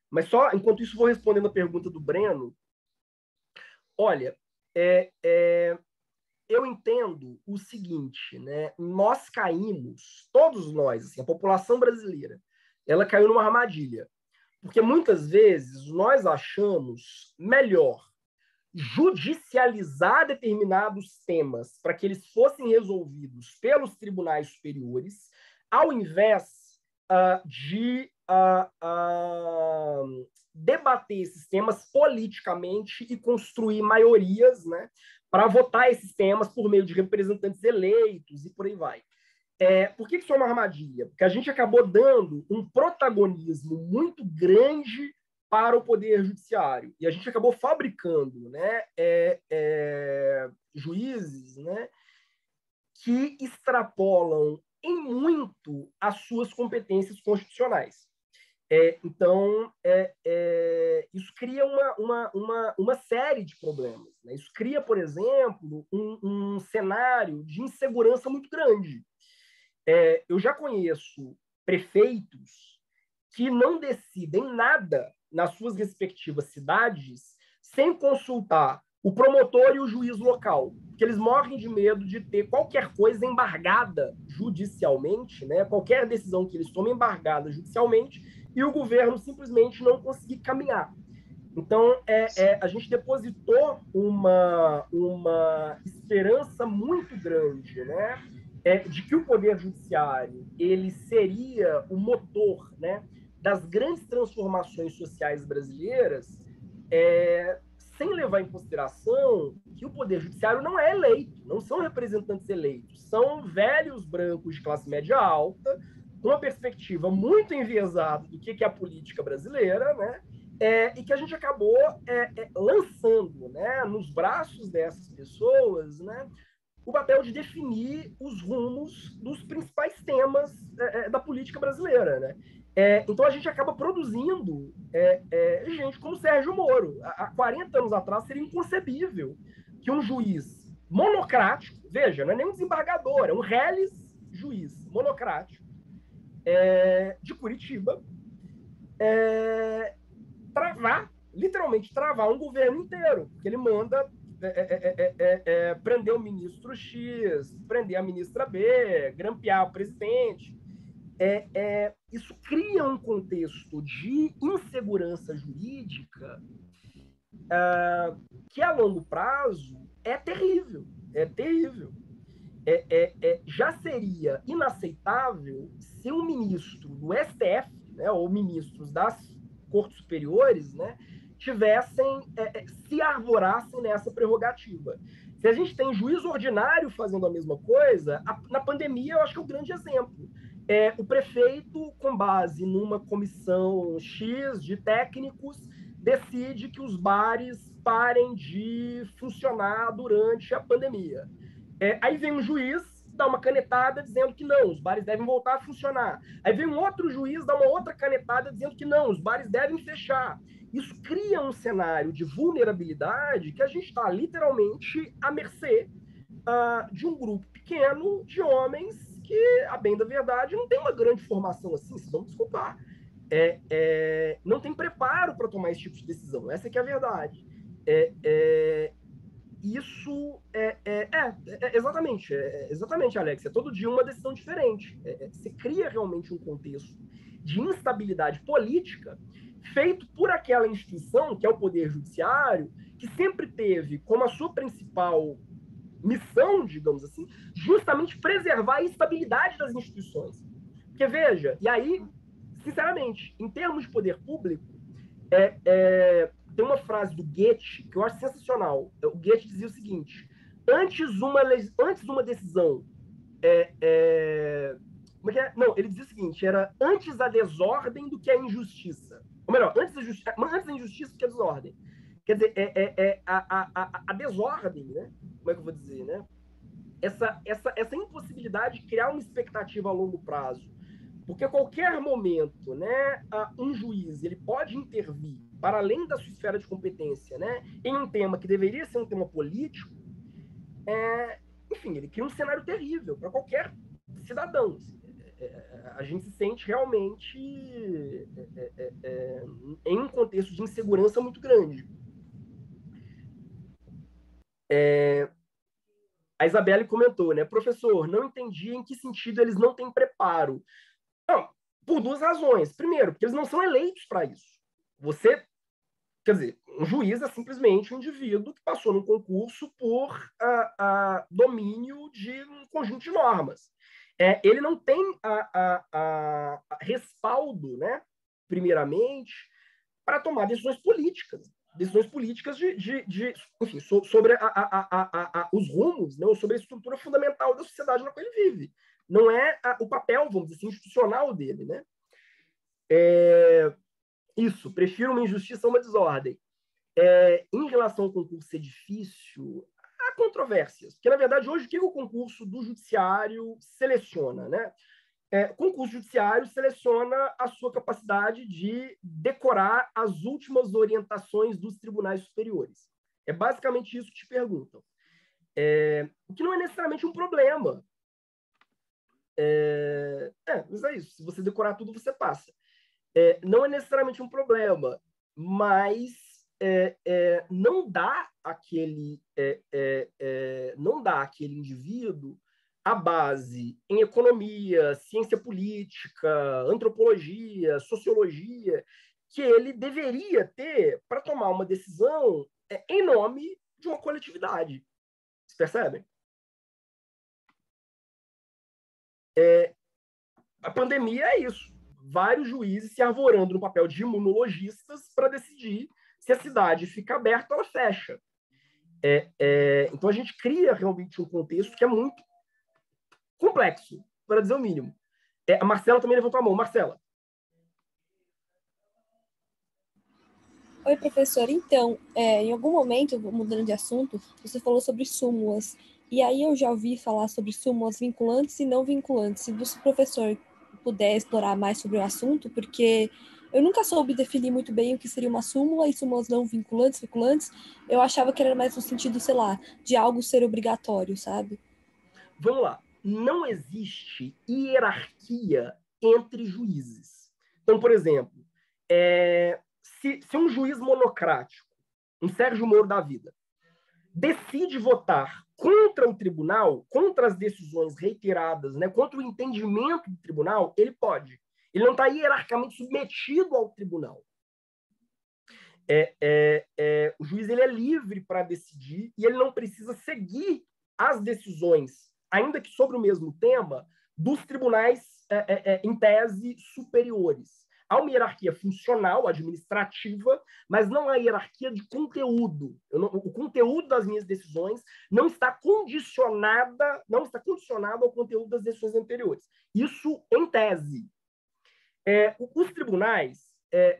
Mas só, enquanto isso, vou respondendo a pergunta do Breno. Olha, eu entendo o seguinte, né? Nós caímos, todos nós, assim, a população brasileira, ela caiu numa armadilha. Porque muitas vezes nós achamos melhor judicializar determinados temas para que eles fossem resolvidos pelos tribunais superiores, ao invés de debater esses temas politicamente e construir maiorias, né, para votar esses temas por meio de representantes eleitos e por aí vai. Por que isso é uma armadilha? Porque a gente acabou dando um protagonismo muito grande para o Poder Judiciário. E a gente acabou fabricando, né, juízes, né, que extrapolam em muito as suas competências constitucionais. Então, isso cria uma série de problemas, né? Isso cria, por exemplo, um cenário de insegurança muito grande. Eu já conheço prefeitos que não decidem nada nas suas respectivas cidades sem consultar o promotor e o juiz local, porque eles morrem de medo de ter qualquer coisa embargada judicialmente, né? Qualquer decisão que eles tomem embargada judicialmente, e o governo simplesmente não conseguir caminhar. Então, a gente depositou uma esperança muito grande, né, de que o Poder Judiciário ele seria o motor, né, das grandes transformações sociais brasileiras, sem levar em consideração que o Poder Judiciário não é eleito, não são representantes eleitos, são velhos brancos de classe média alta, com uma perspectiva muito enviesada do que é a política brasileira, né? E que a gente acabou lançando, né, nos braços dessas pessoas, né, o papel de definir os rumos dos principais temas da política brasileira, né? Então a gente acaba produzindo gente como Sérgio Moro. Há 40 anos atrás seria inconcebível que um juiz monocrático, veja, não é nem um desembargador, é um reles juiz monocrático, de Curitiba, literalmente travar um governo inteiro, porque ele manda prender o ministro X, prender a ministra B, grampear o presidente. Isso cria um contexto de insegurança jurídica que, a longo prazo, é terrível. É terrível. Já seria inaceitável se um ministro do STF né, ou ministros das cortes superiores, né, se arvorassem nessa prerrogativa. Se a gente tem juiz ordinário fazendo a mesma coisa, na pandemia eu acho que é um grande exemplo. O prefeito, com base numa comissão X de técnicos, decide que os bares parem de funcionar durante a pandemia. Aí vem um juiz, dá uma canetada dizendo que não, os bares devem voltar a funcionar. Aí vem um outro juiz, dá uma outra canetada dizendo que não, os bares devem fechar. Isso cria um cenário de vulnerabilidade que a gente está literalmente à mercê de um grupo pequeno de homens que, a bem da verdade, não tem uma grande formação assim, vocês vão me desculpar. Não tem preparo para tomar esse tipo de decisão, essa que é a verdade. Isso exatamente, Alex, todo dia uma decisão diferente. Você cria realmente um contexto de instabilidade política feito por aquela instituição, que é o Poder Judiciário, que sempre teve como a sua principal missão, digamos assim, justamente preservar a estabilidade das instituições. Porque, veja, e aí, sinceramente, em termos de poder público, tem uma frase do Goethe que eu acho sensacional. O Goethe dizia o seguinte: antes uma decisão como é que é? Não, ele dizia o seguinte: era antes a desordem do que a injustiça. Ou melhor, antes a injustiça do que a desordem. Quer dizer, a desordem, né? Como é que eu vou dizer, né? Essa impossibilidade de criar uma expectativa a longo prazo. Porque a qualquer momento, né, um juiz ele pode intervir para além da sua esfera de competência, né, em um tema que deveria ser um tema político. Enfim, ele cria um cenário terrível para qualquer cidadão. A gente se sente realmente em um contexto de insegurança muito grande. A Isabelle comentou, né? Professor, não entendi em que sentido eles não têm preparo. Não, por duas razões. Primeiro, porque eles não são eleitos para isso. Quer dizer, um juiz é simplesmente um indivíduo que passou num concurso por domínio de um conjunto de normas. Ele não tem respaldo, né, primeiramente, para tomar decisões políticas enfim, sobre os rumos, né, ou sobre a estrutura fundamental da sociedade na qual ele vive. Não é o papel, vamos dizer assim, institucional dele, né? Isso, prefiro uma injustiça a uma desordem. Em relação ao concurso ser difícil, há controvérsias, porque, na verdade, hoje, o que o concurso do judiciário seleciona, né? O concurso judiciário seleciona a sua capacidade de decorar as últimas orientações dos tribunais superiores. É basicamente isso que te perguntam. O que não é necessariamente um problema. Mas é isso. Se você decorar tudo, você passa. Não é necessariamente um problema, mas não dá àquele indivíduo a base em economia, ciência política, antropologia, sociologia, que ele deveria ter para tomar uma decisão em nome de uma coletividade. Vocês percebem? A pandemia é isso. Vários juízes se arvorando no papel de imunologistas para decidir se a cidade fica aberta ou ela fecha. Então, a gente cria realmente um contexto que é muito complexo, para dizer o mínimo. A Marcela também levantou a mão. Marcela. Oi, professor. Então, em algum momento, mudando de assunto, você falou sobre súmulas. E aí eu já ouvi falar sobre súmulas vinculantes e não vinculantes. Se o professor puder explorar mais sobre o assunto, porque eu nunca soube definir muito bem o que seria uma súmula e súmulas não vinculantes, eu achava que era mais no sentido, sei lá, de algo ser obrigatório, sabe? Vamos lá. Não existe hierarquia entre juízes. Então, por exemplo, se um juiz monocrático, um Sérgio Moro da vida, decide votar contra o tribunal, contra as decisões reiteradas, né, contra o entendimento do tribunal, ele pode. Ele não está hierarquicamente submetido ao tribunal. O juiz ele é livre para decidir e ele não precisa seguir as decisões, ainda que sobre o mesmo tema, dos tribunais, em tese, superiores. Há uma hierarquia funcional, administrativa, mas não há hierarquia de conteúdo. O conteúdo das minhas decisões não está condicionado ao conteúdo das decisões anteriores. Isso em tese. Os tribunais,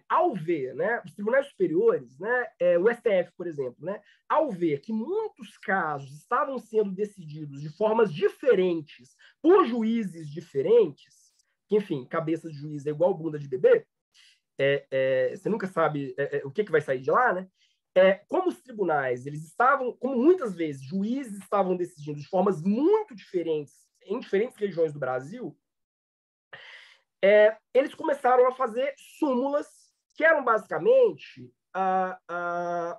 ao ver, né, os tribunais superiores, né, o STF, por exemplo, né, ao ver que muitos casos estavam sendo decididos de formas diferentes por juízes diferentes, que, enfim, cabeça de juiz é igual bunda de bebê, você nunca sabe o que vai sair de lá, né? Como os tribunais, eles estavam, como muitas vezes juízes estavam decidindo de formas muito diferentes em diferentes regiões do Brasil, eles começaram a fazer súmulas que eram basicamente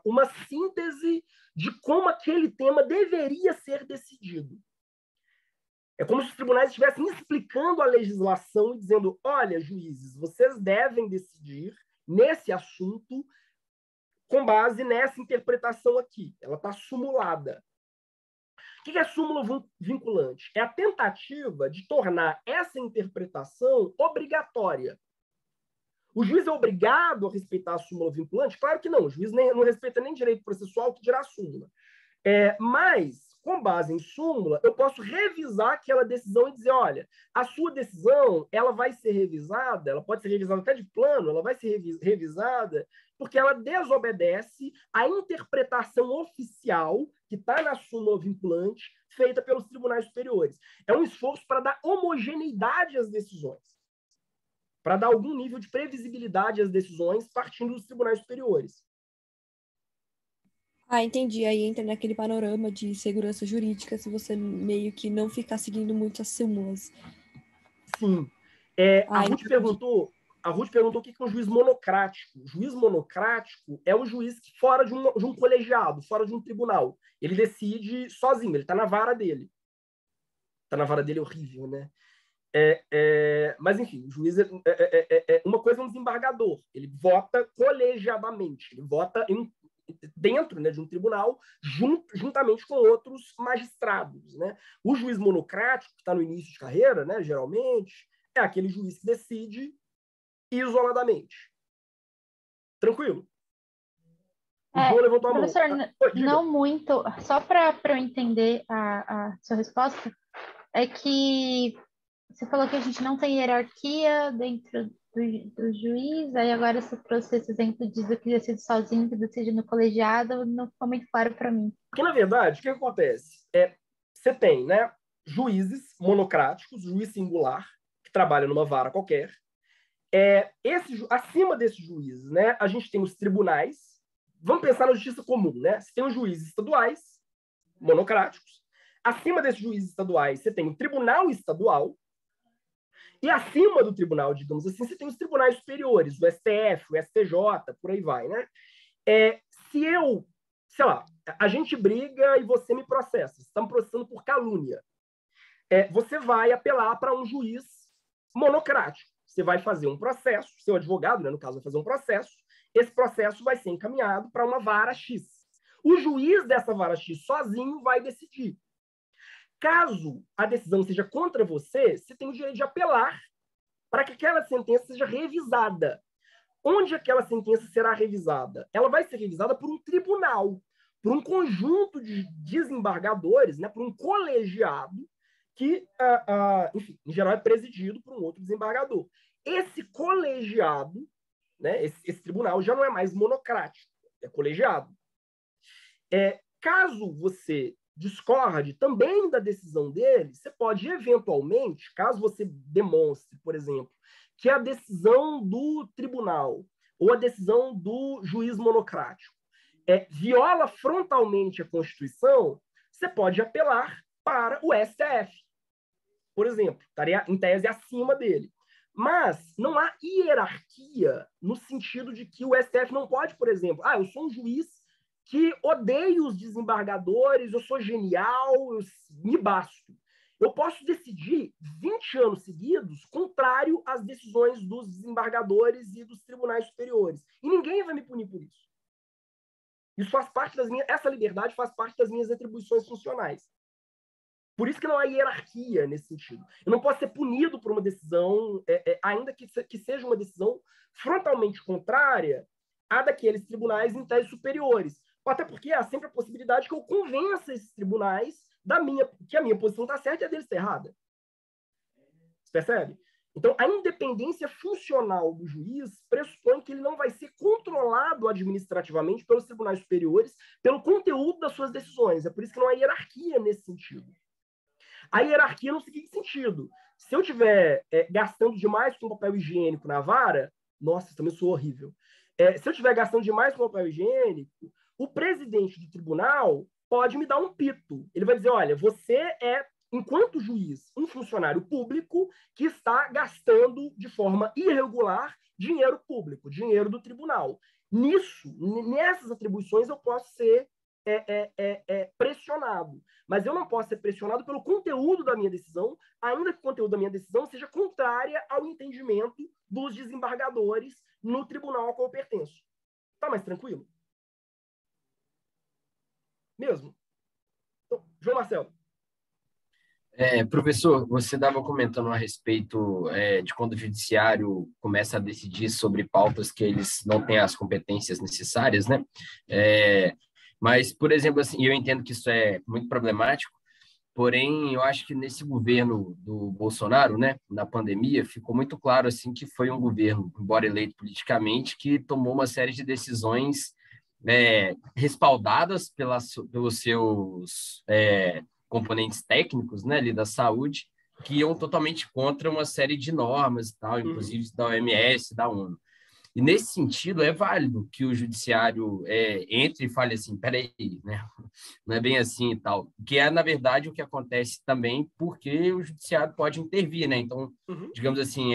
uma síntese de como aquele tema deveria ser decidido. É como se os tribunais estivessem explicando a legislação e dizendo, olha, juízes, vocês devem decidir nesse assunto com base nessa interpretação aqui. Ela está sumulada. O que é súmula vinculante? É a tentativa de tornar essa interpretação obrigatória. O juiz é obrigado a respeitar a súmula vinculante? Claro que não. O juiz não respeita nem direito processual, que dirá a súmula. Mas, com base em súmula, eu posso revisar aquela decisão e dizer, olha, a sua decisão, ela vai ser revisada, ela pode ser revisada até de plano, ela vai ser revisada porque ela desobedece à interpretação oficial que está na súmula vinculante feita pelos tribunais superiores. É um esforço para dar homogeneidade às decisões, para dar algum nível de previsibilidade às decisões partindo dos tribunais superiores. Entendi. Aí entra naquele panorama de segurança jurídica, se você meio que não ficar seguindo muito as súmulas. Sim. A Ruth perguntou o que é um juiz monocrático. O juiz monocrático é um juiz que fora de um colegiado, fora de um tribunal. Ele decide sozinho, ele está na vara dele. Está na vara dele é horrível, né? Mas, enfim, o juiz uma coisa é um desembargador. Ele vota colegiadamente, ele vota dentro, né, de um tribunal, juntamente com outros magistrados, né? O juiz monocrático, que está no início de carreira, né, geralmente, é aquele juiz que decide isoladamente. Tranquilo? O João levantou a mão. Professor, não muito, só para eu entender a sua resposta, é que você falou que a gente não tem hierarquia dentro do juiz, aí agora você trouxe esse exemplo de que decide sozinho, que decide no colegiado, não ficou muito claro para mim. Porque, na verdade, o que acontece? Você tem, né, juízes monocráticos, juiz singular, que trabalha numa vara qualquer. Acima desses juízes, né, a gente tem os tribunais. Vamos pensar na justiça comum, né? Você tem os juízes estaduais, monocráticos. Acima desses juízes estaduais, você tem o tribunal estadual. E acima do tribunal, digamos assim, você tem os tribunais superiores, o STF, o STJ, por aí vai, né? Sei lá, a gente briga e você me processa, você está me processando por calúnia. Você vai apelar para um juiz monocrático. Você vai fazer um processo, seu advogado, né, no caso, vai fazer um processo, esse processo vai ser encaminhado para uma vara X. O juiz dessa vara X sozinho vai decidir. Caso a decisão seja contra você, você tem o direito de apelar para que aquela sentença seja revisada. Onde aquela sentença será revisada? Ela vai ser revisada por um tribunal, por um conjunto de desembargadores, né, por um colegiado que, enfim, em geral é presidido por um outro desembargador. Esse colegiado, né, esse tribunal já não é mais monocrático, é colegiado. Caso você discorde também da decisão dele, você pode eventualmente, caso você demonstre, por exemplo, que a decisão do tribunal ou a decisão do juiz monocrático viola frontalmente a Constituição, você pode apelar para o STF, por exemplo, estaria em tese acima dele. Mas não há hierarquia no sentido de que o STF não pode, por exemplo, eu sou um juiz que odeio os desembargadores, eu sou genial, me basto. Eu posso decidir 20 anos seguidos contrário às decisões dos desembargadores e dos tribunais superiores. E ninguém vai me punir por isso. Isso faz parte essa liberdade faz parte das minhas atribuições funcionais. Por isso que não há hierarquia nesse sentido. Eu não posso ser punido por uma decisão, ainda que seja uma decisão frontalmente contrária à daqueles tribunais em tese superiores. Até porque há sempre a possibilidade que eu convença esses tribunais que a minha posição está certa e a deles está errada. Você percebe? Então, a independência funcional do juiz pressupõe que ele não vai ser controlado administrativamente pelos tribunais superiores pelo conteúdo das suas decisões. É por isso que não há hierarquia nesse sentido. A hierarquia no seguinte sentido: se eu estiver gastando demais com papel higiênico na vara, nossa, isso também soa horrível. Se eu estiver gastando demais com papel higiênico, o presidente do tribunal pode me dar um pito. Ele vai dizer, olha, você é, enquanto juiz, um funcionário público que está gastando de forma irregular dinheiro público, dinheiro do tribunal. Nessas atribuições, eu posso ser pressionado. Mas eu não posso ser pressionado pelo conteúdo da minha decisão, ainda que o conteúdo da minha decisão seja contrária ao entendimento dos desembargadores no tribunal ao qual eu pertenço. Tá mais tranquilo? Mesmo? Então, João Marcelo. Professor, você estava comentando a respeito de quando o judiciário começa a decidir sobre pautas que eles não têm as competências necessárias, né? Mas, por exemplo, assim, eu entendo que isso é muito problemático, porém, eu acho que nesse governo do Bolsonaro, né, na pandemia, ficou muito claro assim que foi um governo, embora eleito politicamente, que tomou uma série de decisões respaldadas pelos seus componentes técnicos, né, ali da saúde, que iam totalmente contra uma série de normas e tal, inclusive da OMS, da ONU. E nesse sentido é válido que o judiciário entre e fale assim, peraí, né, não é bem assim e tal, que é na verdade o que acontece também porque o judiciário pode intervir, né? Então, digamos assim,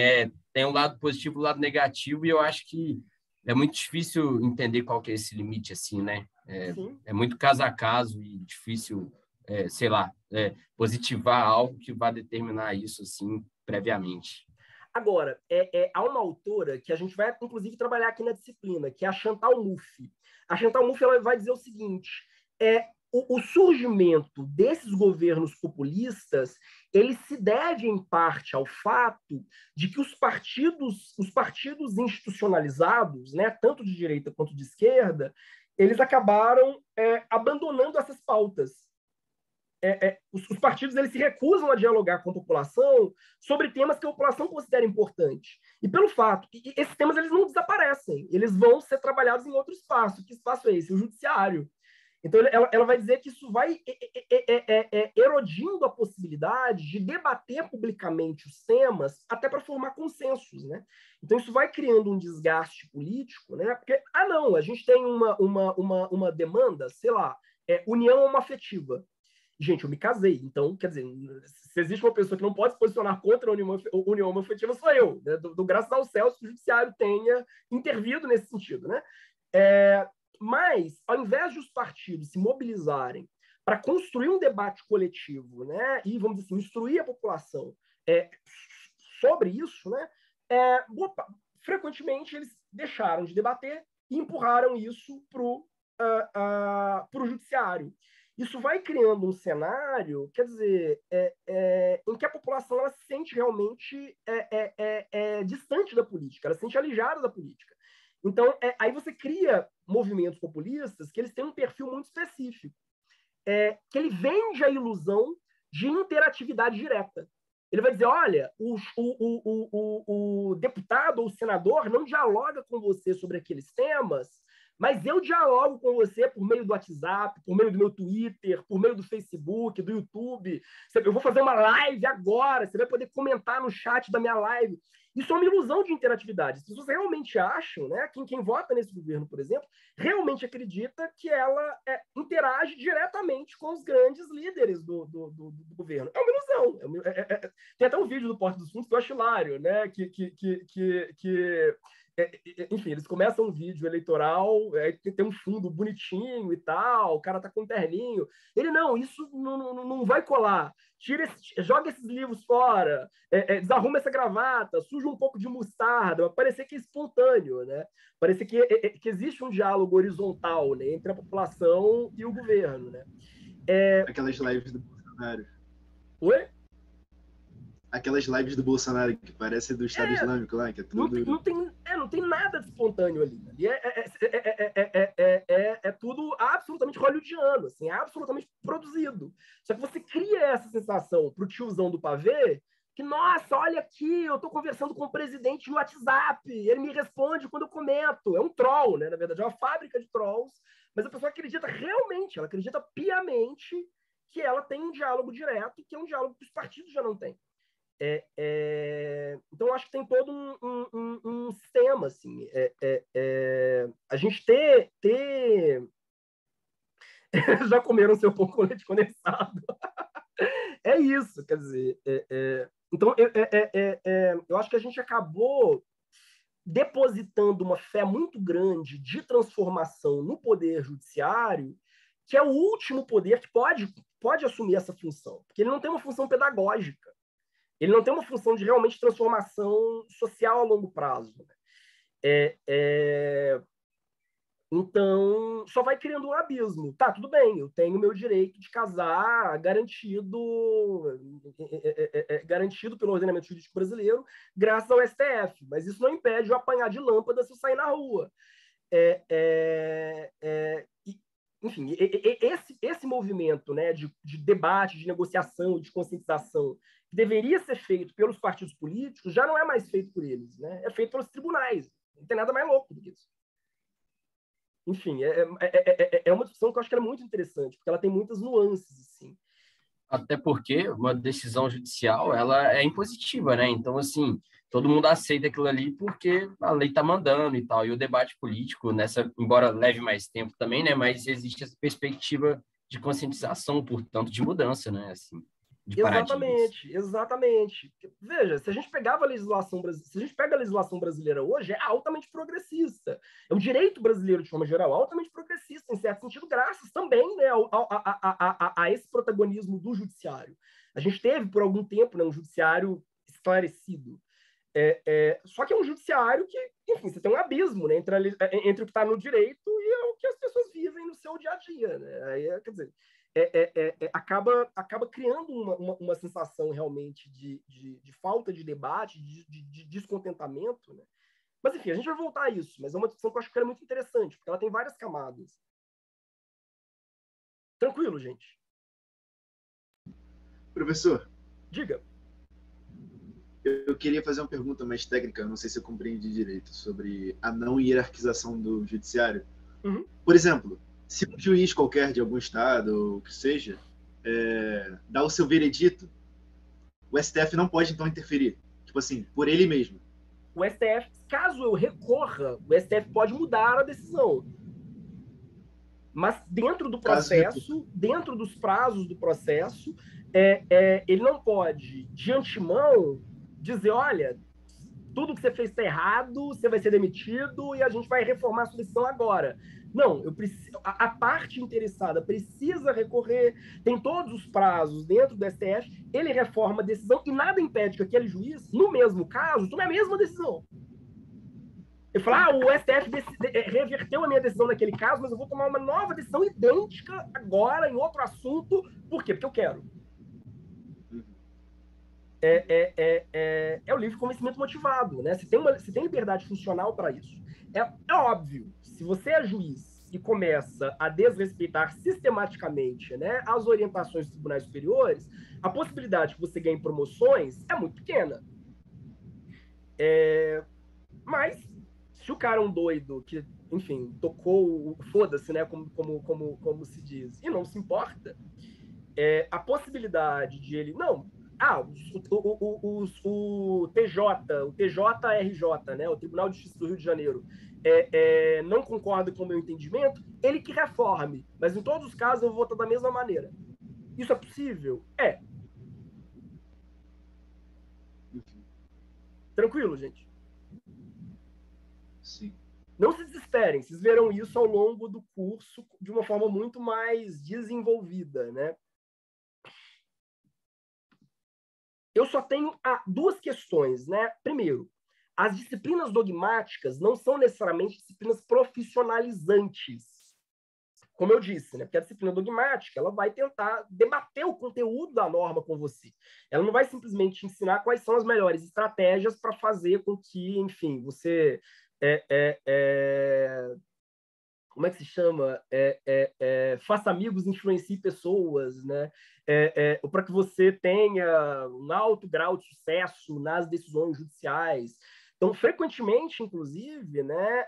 tem um lado positivo e um lado negativo, e eu acho que é muito difícil entender qual que é esse limite, assim, né? É muito caso a caso e difícil, sei lá, positivar algo que vá determinar isso, assim, previamente. Agora, há uma autora que a gente vai, inclusive, trabalhar aqui na disciplina, que é a Chantal Mouffe. A Chantal Mouffe ela vai dizer o seguinte, o surgimento desses governos populistas, ele se deve, em parte, ao fato de que os partidos institucionalizados, né, tanto de direita quanto de esquerda, eles acabaram abandonando essas pautas. Os partidos eles se recusam a dialogar com a população sobre temas que a população considera importantes. E pelo fato que esses temas eles não desaparecem, eles vão ser trabalhados em outro espaço. Que espaço é esse? O judiciário. Então, ela vai dizer que isso vai erodindo a possibilidade de debater publicamente os temas até para formar consensos, né? Então, isso vai criando um desgaste político, né? Porque, não, a gente tem uma demanda, sei lá, união homoafetiva. Gente, eu me casei, então, quer dizer, se existe uma pessoa que não pode se posicionar contra a união homoafetiva, sou eu, né? Graças ao céu, que o judiciário tenha intervido nesse sentido, né? Mas, ao invés de os partidos se mobilizarem para construir um debate coletivo, né, e, vamos dizer assim, instruir a população sobre isso, né, frequentemente eles deixaram de debater e empurraram isso para o judiciário. Isso vai criando um cenário, quer dizer, em que a população ela se sente realmente distante da política, ela se sente alijada da política. Então, aí você cria movimentos populistas que eles têm um perfil muito específico, que ele vende a ilusão de interatividade direta. Ele vai dizer, olha, o deputado ou o senador não dialoga com você sobre aqueles temas, mas eu dialogo com você por meio do WhatsApp, por meio do meu Twitter, por meio do Facebook, do YouTube. Eu vou fazer uma live agora, você vai poder comentar no chat da minha live. Isso é uma ilusão de interatividade. As pessoas realmente acham, né, quem vota nesse governo, por exemplo, realmente acredita que ela interage diretamente com os grandes líderes do governo. É uma ilusão. Tem até um vídeo do Porta dos Fundos que eu acho hilário, né, enfim, eles começam um vídeo eleitoral, tem um fundo bonitinho e tal, o cara tá com um terninho. Ele, não, isso não vai colar. Joga esses livros fora, desarruma essa gravata, suja um pouco de mostarda, vai parecer que é espontâneo, né? Parece que existe um diálogo horizontal, né, entre a população e o governo, né? Aquelas lives do Bolsonaro. Oi? Aquelas lives do Bolsonaro que parece do Estado Islâmico lá, que é tudo... Não tem nada de espontâneo ali. É tudo absolutamente hollywoodiano, assim, é absolutamente produzido. Só que você cria essa sensação pro tiozão do pavê que, nossa, olha aqui, eu tô conversando com o presidente no WhatsApp, ele me responde quando eu comento. É um troll, né? Na verdade, é uma fábrica de trolls, mas a pessoa acredita realmente, ela acredita piamente que ela tem um diálogo direto, que é um diálogo que os partidos já não têm. Então, acho que tem todo um sistema, assim. A gente ter... Já comeram seu pão com leite condensado. É isso, quer dizer... Então, eu acho que a gente acabou depositando uma fé muito grande de transformação no poder judiciário, que é o último poder que pode assumir essa função, porque ele não tem uma função pedagógica. Ele não tem uma função de realmente transformação social a longo prazo. Então, só vai criando um abismo. Tá, tudo bem, eu tenho o meu direito de casar garantido pelo ordenamento jurídico brasileiro, graças ao STF, mas isso não impede eu apanhar de lâmpada se eu sair na rua. Enfim, esse movimento, né, de debate, de negociação, de conscientização, que deveria ser feito pelos partidos políticos, já não é mais feito por eles, né? É feito pelos tribunais. Não tem nada mais louco do que isso. Enfim, é uma discussão que eu acho que é muito interessante, porque ela tem muitas nuances, assim. Até porque uma decisão judicial, ela é impositiva, né? Então, assim, todo mundo aceita aquilo ali porque a lei está mandando e tal. E o debate político, embora leve mais tempo também, né? Mas existe essa perspectiva de conscientização, portanto, de mudança, né? Assim, de paradigmas. Exatamente. Veja, se a gente pega a legislação brasileira hoje, é altamente progressista. É o direito brasileiro, de forma geral, altamente progressista, em certo sentido, graças também, né, a esse protagonismo do judiciário. A gente teve, por algum tempo, né, um judiciário esclarecido. Só que é um judiciário que, enfim, você tem um abismo, né, entre o que está no direito e o que as pessoas vivem no seu dia a dia. Né? Aí, quer dizer, acaba criando uma sensação realmente de falta de debate, de descontentamento. Né? Mas, enfim, a gente vai voltar a isso, mas é uma discussão que eu acho que é muito interessante, porque ela tem várias camadas. Tranquilo, gente? Professor, diga. Eu queria fazer uma pergunta mais técnica, não sei se eu compreendi direito, sobre a não hierarquização do judiciário. Uhum. Por exemplo, se um juiz qualquer de algum estado, ou o que seja, dá o seu veredito, o STF não pode, então, interferir. Tipo assim, por ele mesmo. O STF, caso eu recorra, o STF pode mudar a decisão. Mas dentro do processo, dentro dos prazos do processo, ele não pode, de antemão, dizer, olha, tudo que você fez está errado, você vai ser demitido e a gente vai reformar a sua decisão agora. Não, a parte interessada precisa recorrer, tem todos os prazos dentro do STF, ele reforma a decisão e nada impede que aquele juiz, no mesmo caso, tome a mesma decisão. Ele fala, o STF reverteu a minha decisão naquele caso, mas eu vou tomar uma nova decisão idêntica agora, em outro assunto. Por quê? Porque eu quero. É o livre convencimento motivado, né? Você tem liberdade funcional para isso. É óbvio, se você é juiz e começa a desrespeitar sistematicamente, né, as orientações dos tribunais superiores, a possibilidade que você ganhe promoções é muito pequena. Mas, se o cara é um doido que, enfim, tocou o foda-se, né, como se diz, e não se importa, a possibilidade de ele... Não, o TJRJ, né, o Tribunal de Justiça do Rio de Janeiro, não concorda com o meu entendimento, ele que reforme. Mas em todos os casos eu vou votar da mesma maneira. Isso é possível? Tranquilo, gente? Sim. Não se desesperem, vocês verão isso ao longo do curso de uma forma muito mais desenvolvida, né? Eu só tenho duas questões, né? Primeiro, as disciplinas dogmáticas não são necessariamente disciplinas profissionalizantes. como eu disse, né? Porque a disciplina dogmática, ela vai tentar debater o conteúdo da norma com você. Ela não vai simplesmente ensinar quais são as melhores estratégias para fazer com que, enfim, você como é que se chama? Faça amigos, influencie pessoas, né? Para que você tenha um alto grau de sucesso nas decisões judiciais. Então, frequentemente, inclusive, né,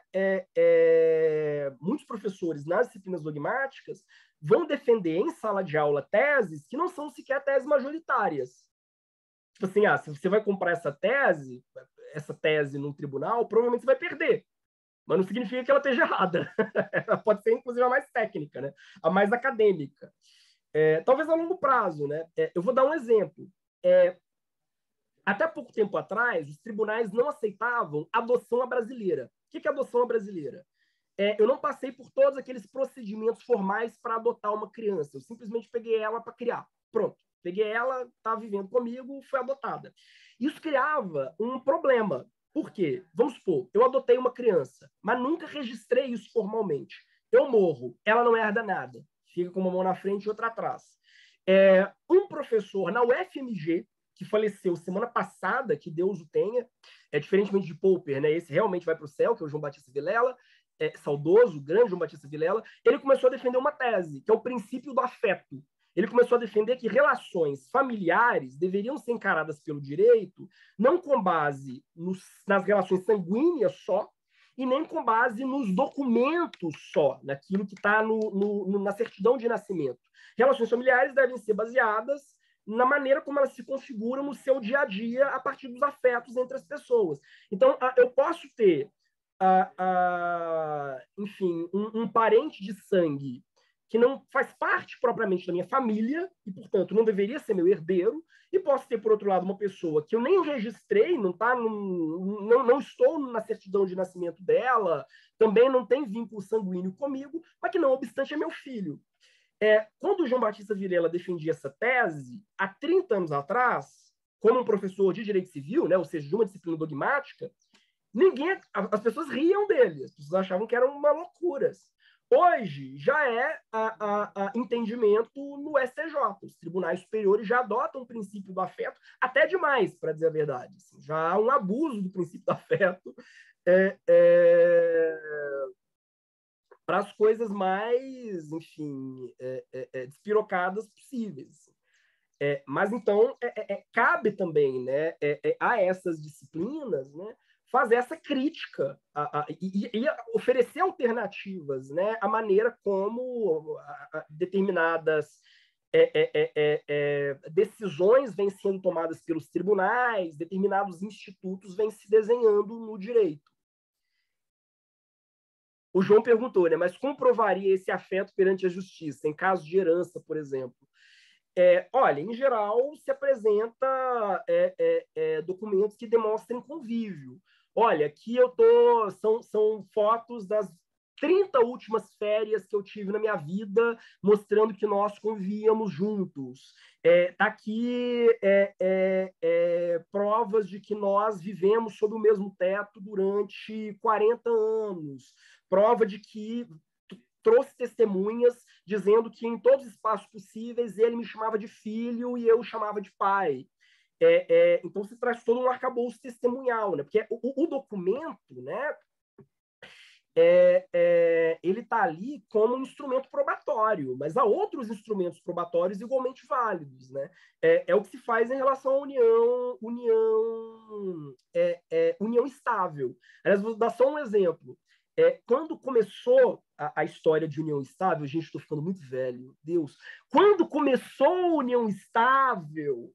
muitos professores nas disciplinas dogmáticas vão defender em sala de aula teses que não são sequer teses majoritárias. Tipo assim, se você vai comprar essa tese num tribunal, provavelmente você vai perder. Mas não significa que ela esteja errada. Ela pode ser, inclusive, a mais técnica, né? A mais acadêmica. Talvez a longo prazo, né? Eu vou dar um exemplo. Até pouco tempo atrás, os tribunais não aceitavam adoção à brasileira. O que é adoção à brasileira? Eu não passei por todos aqueles procedimentos formais para adotar uma criança. Eu simplesmente peguei ela para criar. Pronto. Peguei ela, estava vivendo comigo, foi adotada. Isso criava um problema. Por quê? Vamos supor, eu adotei uma criança, mas nunca registrei isso formalmente. Eu morro, ela não herda nada. Fica com uma mão na frente e outra atrás. Um professor na UFMG, que faleceu semana passada, que Deus o tenha, diferentemente de Popper, né? Esse realmente vai para o céu, que é o João Batista Vilela, saudoso, grande João Batista Vilela, ele começou a defender uma tese, que é o princípio do afeto. Ele começou a defender que relações familiares deveriam ser encaradas pelo direito não com base nas relações sanguíneas só, e nem com base nos documentos só, naquilo que está na certidão de nascimento. Relações familiares devem ser baseadas na maneira como elas se configuram no seu dia a dia a partir dos afetos entre as pessoas. Então, eu posso ter, enfim, um parente de sangue que não faz parte propriamente da minha família e, portanto, não deveria ser meu herdeiro, e posso ter, por outro lado, uma pessoa que eu nem registrei, não estou na certidão de nascimento dela, também não tem vínculo sanguíneo comigo, mas que, não obstante, é meu filho. Quando o João Batista Vilela defendia essa tese, há 30 anos atrás, como um professor de direito civil, né, ou seja, de uma disciplina dogmática, as pessoas riam dele, as pessoas achavam que eram uma loucura. Hoje já é entendimento no STJ. Os tribunais superiores já adotam o princípio do afeto, até demais, para dizer a verdade. Assim, já há um abuso do princípio do afeto para as coisas mais, enfim, despirocadas possíveis. Mas, então, cabe também, né, a essas disciplinas, né, fazer essa crítica e oferecer alternativas, né, à maneira como determinadas decisões vêm sendo tomadas pelos tribunais, determinados institutos vêm se desenhando no direito. O João perguntou, né, mas como provaria esse afeto perante a justiça, em caso de herança, por exemplo? Olha, em geral, se apresenta documentos que demonstrem convívio. Olha, aqui são fotos das 30 últimas férias que eu tive na minha vida, mostrando que nós convivíamos juntos. Tá aqui provas de que nós vivemos sob o mesmo teto durante 40 anos. Prova de que trouxe testemunhas dizendo que em todos os espaços possíveis ele me chamava de filho e eu o chamava de pai. Então se traz todo um arcabouço testemunhal, né? Porque o documento, né, ele está ali como um instrumento probatório, mas há outros instrumentos probatórios igualmente válidos, né? É o que se faz em relação à união estável. Aliás, vou dar só um exemplo. Quando começou a história de união estável, gente, estou ficando muito velho, Deus. Quando começou a união estável,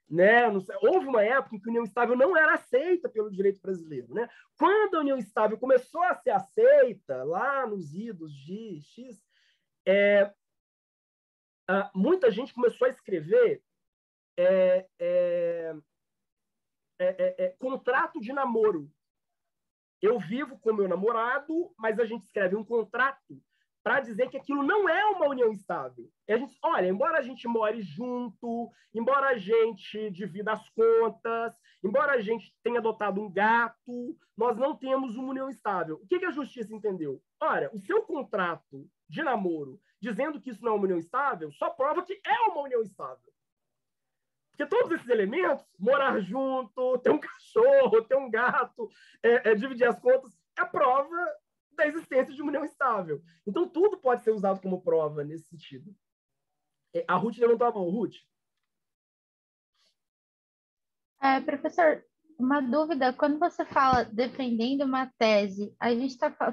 né, houve uma época em que a união estável não era aceita pelo direito brasileiro, né? Quando a união estável começou a ser aceita, lá nos idos de X, muita gente começou a escrever contrato de namoro. Eu vivo com meu namorado, mas a gente escreve um contrato para dizer que aquilo não é uma união estável. E a gente, olha, embora a gente more junto, embora a gente divida as contas, embora a gente tenha adotado um gato, nós não temos uma união estável. O que a justiça entendeu? Olha, o seu contrato de namoro dizendo que isso não é uma união estável, só prova que é uma união estável. Porque todos esses elementos, morar junto, ter um cachorro, ter um gato, dividir as contas, é a prova da existência de uma união estável. Então, tudo pode ser usado como prova nesse sentido. A Ruth levantou a mão. Ruth? Professor, uma dúvida, quando você fala defendendo uma tese,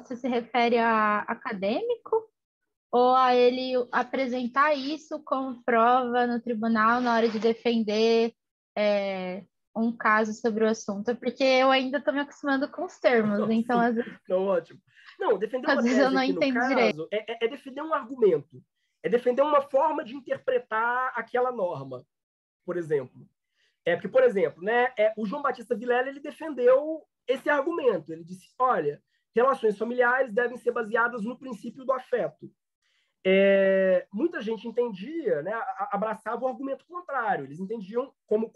você se refere a acadêmico ou a ele apresentar isso como prova no tribunal na hora de defender um caso sobre o assunto? Porque eu ainda estou me acostumando com os termos, então às vezes, Não, ótimo. Não, defender uma eu tese não aqui no entendo direito. caso é defender um argumento, é defender uma forma de interpretar aquela norma, por exemplo. Porque, por exemplo, né, o João Batista Vilela ele defendeu esse argumento. Ele disse, olha, relações familiares devem ser baseadas no princípio do afeto. Muita gente entendia, né, abraçava o argumento contrário. Eles entendiam como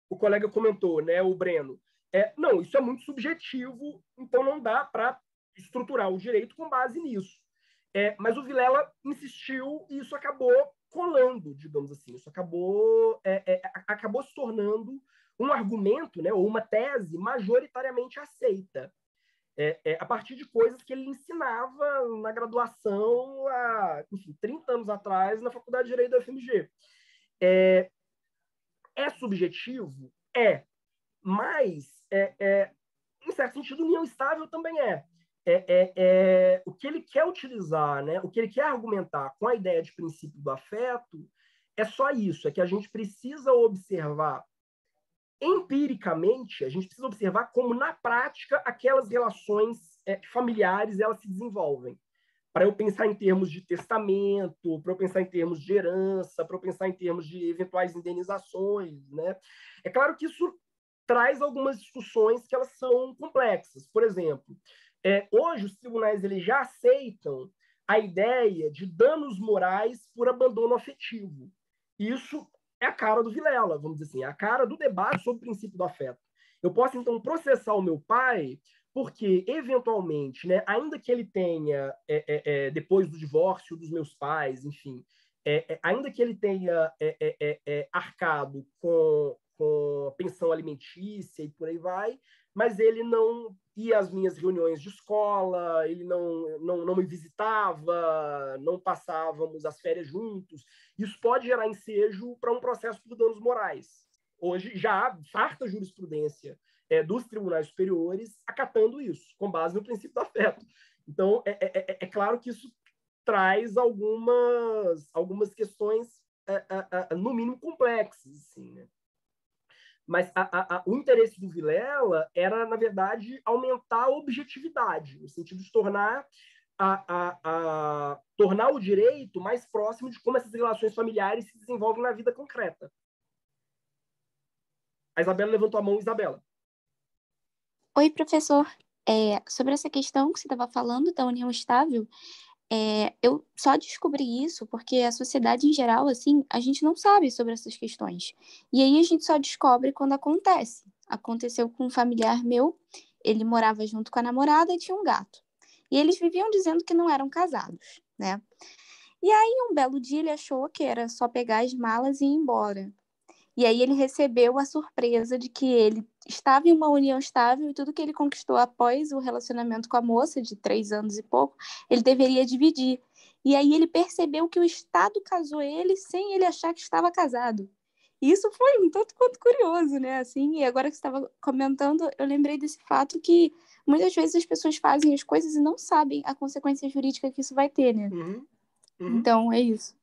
o colega comentou, né, o Breno. Não, isso é muito subjetivo, então não dá para estruturar o direito com base nisso. Mas o Vilela insistiu e isso acabou colando, digamos assim. Isso acabou se tornando um argumento, né, ou uma tese majoritariamente aceita, a partir de coisas que ele ensinava na graduação há, enfim, 30 anos atrás na Faculdade de Direito da UFMG. É subjetivo? Mas, em certo sentido, união estável também é. O que ele quer utilizar, né, o que ele quer argumentar com a ideia de princípio do afeto é só isso, é que a gente precisa observar empiricamente, a gente precisa observar como, na prática, aquelas relações familiares elas se desenvolvem. Para eu pensar em termos de testamento, para eu pensar em termos de herança, para eu pensar em termos de eventuais indenizações, né? É claro que isso traz algumas discussões que elas são complexas. Por exemplo, hoje os tribunais eles já aceitam a ideia de danos morais por abandono afetivo. Isso é a cara do Vilela, vamos dizer assim, é a cara do debate sobre o princípio do afeto. Eu posso, então, processar o meu pai porque, eventualmente, né, ainda que ele tenha, depois do divórcio dos meus pais, enfim, ainda que ele tenha arcado com pensão alimentícia e por aí vai, mas ele não ia às minhas reuniões de escola, ele não me visitava, não passávamos as férias juntos. Isso pode gerar ensejo para um processo por danos morais. Hoje já há farta jurisprudência dos tribunais superiores acatando isso, com base no princípio do afeto. Então, é claro que isso traz algumas questões, no mínimo, complexas, assim, né? Mas o interesse do Vilela era, na verdade, aumentar a objetividade, no sentido de tornar o direito mais próximo de como essas relações familiares se desenvolvem na vida concreta. A Isabela levantou a mão. Isabela. Oi, professor. Sobre essa questão que você estava falando da união estável, eu só descobri isso porque a sociedade em geral, assim, a gente não sabe sobre essas questões. E aí a gente só descobre quando acontece. Aconteceu com um familiar meu, ele morava junto com a namorada e tinha um gato. E eles viviam dizendo que não eram casados, né? E aí, um belo dia, ele achou que era só pegar as malas e ir embora. E aí ele recebeu a surpresa de que ele estava em uma união estável e tudo que ele conquistou após o relacionamento com a moça, de 3 anos e pouco, ele deveria dividir. E aí ele percebeu que o Estado casou ele sem ele achar que estava casado. E isso foi um tanto quanto curioso, né? Assim, e agora que você estava comentando, eu lembrei desse fato que muitas vezes as pessoas fazem as coisas e não sabem a consequência jurídica que isso vai ter, né? Uhum. Então, é isso.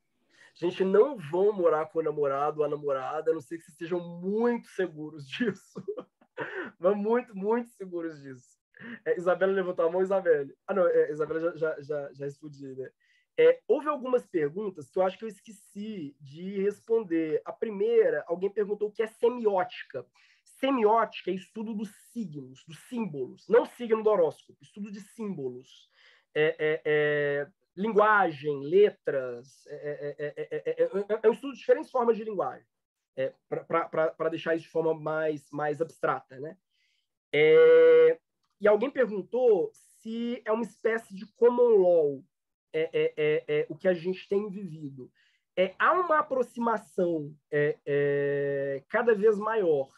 Gente, não vão morar com o namorado ou a namorada, a não ser que vocês estejam muito seguros disso. Mas muito, muito seguros disso. Isabela levantou a mão. Isabela. Não, Isabela já respondi, né? Houve algumas perguntas que eu acho que eu esqueci de responder. A primeira, alguém perguntou o que é semiótica. Semiótica é estudo dos signos, dos símbolos. Não signo do horóscopo, estudo de símbolos. Linguagem, letras, é um estudo de diferentes formas de linguagem, para deixar isso de forma mais abstrata, né? E alguém perguntou se é uma espécie de common law o que a gente tem vivido. Há uma aproximação cada vez maior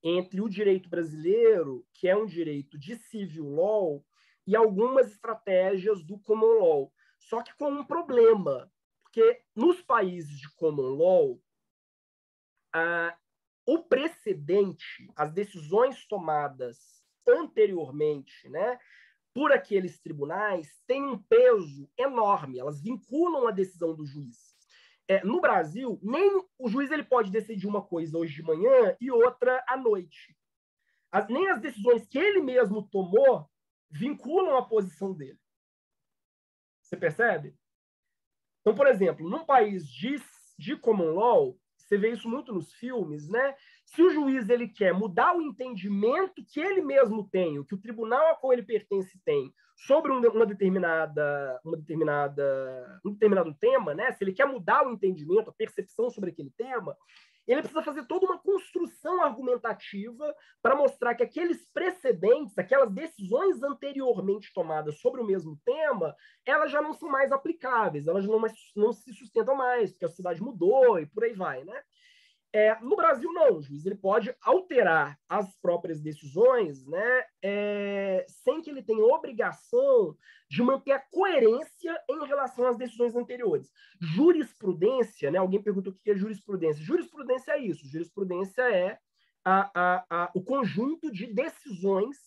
entre o direito brasileiro, que é um direito de civil law, e algumas estratégias do common law. Só que com um problema, porque nos países de common law, o precedente, as decisões tomadas anteriormente, né, por aqueles tribunais, têm um peso enorme, elas vinculam a decisão do juiz. No Brasil, nem o juiz ele pode decidir uma coisa hoje de manhã e outra à noite. Nem as decisões que ele mesmo tomou vinculam a posição dele. Você percebe? Então, por exemplo, num país de common law, você vê isso muito nos filmes, né? Se o juiz ele quer mudar o entendimento que ele mesmo tem, o que o tribunal a qual ele pertence tem, sobre um determinado tema, né? Se ele quer mudar o entendimento, a percepção sobre aquele tema, ele precisa fazer toda uma construção argumentativa para mostrar que aqueles precedentes, aquelas decisões anteriormente tomadas sobre o mesmo tema, elas já não são mais aplicáveis, elas não se sustentam mais, porque a sociedade mudou e por aí vai, né? No Brasil, não. O juiz ele pode alterar as próprias decisões, né, sem que ele tenha obrigação de manter a coerência em relação às decisões anteriores. Jurisprudência, né, alguém perguntou o que é jurisprudência. Jurisprudência é isso. Jurisprudência é o conjunto de decisões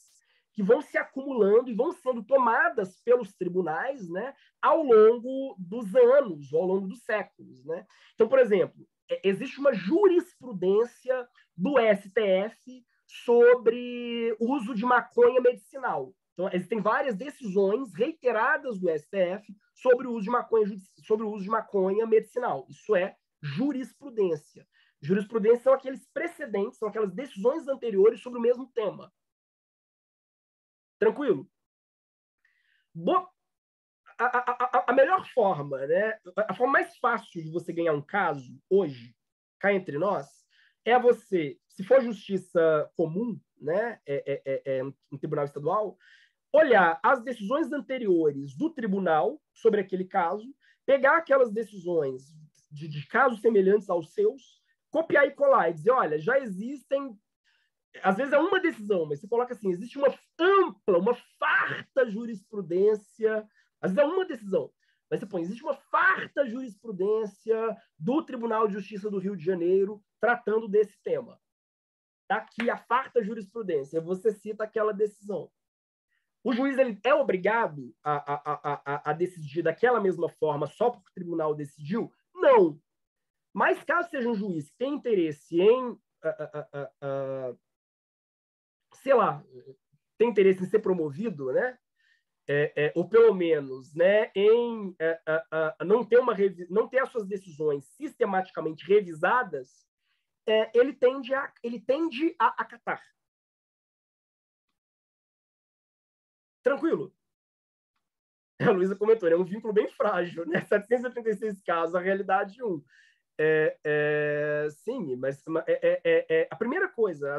que vão se acumulando e vão sendo tomadas pelos tribunais, né, ao longo dos anos, ao longo dos séculos, né? Então, por exemplo, existe uma jurisprudência do STF sobre o uso de maconha medicinal. Então, existem várias decisões reiteradas do STF sobre o uso de maconha medicinal. Isso é jurisprudência. Jurisprudência são aqueles precedentes, são aquelas decisões anteriores sobre o mesmo tema. Tranquilo? A melhor forma, né? A forma mais fácil de você ganhar um caso hoje, cá entre nós, é você, se for justiça comum, né? Um tribunal estadual, olhar as decisões anteriores do tribunal sobre aquele caso, pegar aquelas decisões de casos semelhantes aos seus, copiar e colar e dizer, olha, já existem. Às vezes é uma decisão, mas você coloca assim, existe uma ampla, uma farta jurisprudência. Às vezes é uma decisão, mas você põe, existe uma farta jurisprudência do Tribunal de Justiça do Rio de Janeiro tratando desse tema. Tá aqui a farta jurisprudência, você cita aquela decisão. O juiz ele é obrigado a decidir daquela mesma forma só porque o tribunal decidiu? Não. Mas caso seja um juiz que tem interesse em sei lá, tem interesse em ser promovido, né? Ou pelo menos, né, em não ter as suas decisões sistematicamente revisadas, ele tende a acatar. Tranquilo? A Luísa comentou, é um vínculo bem frágil, né? 786 casos, a realidade 1. Sim, mas a primeira coisa,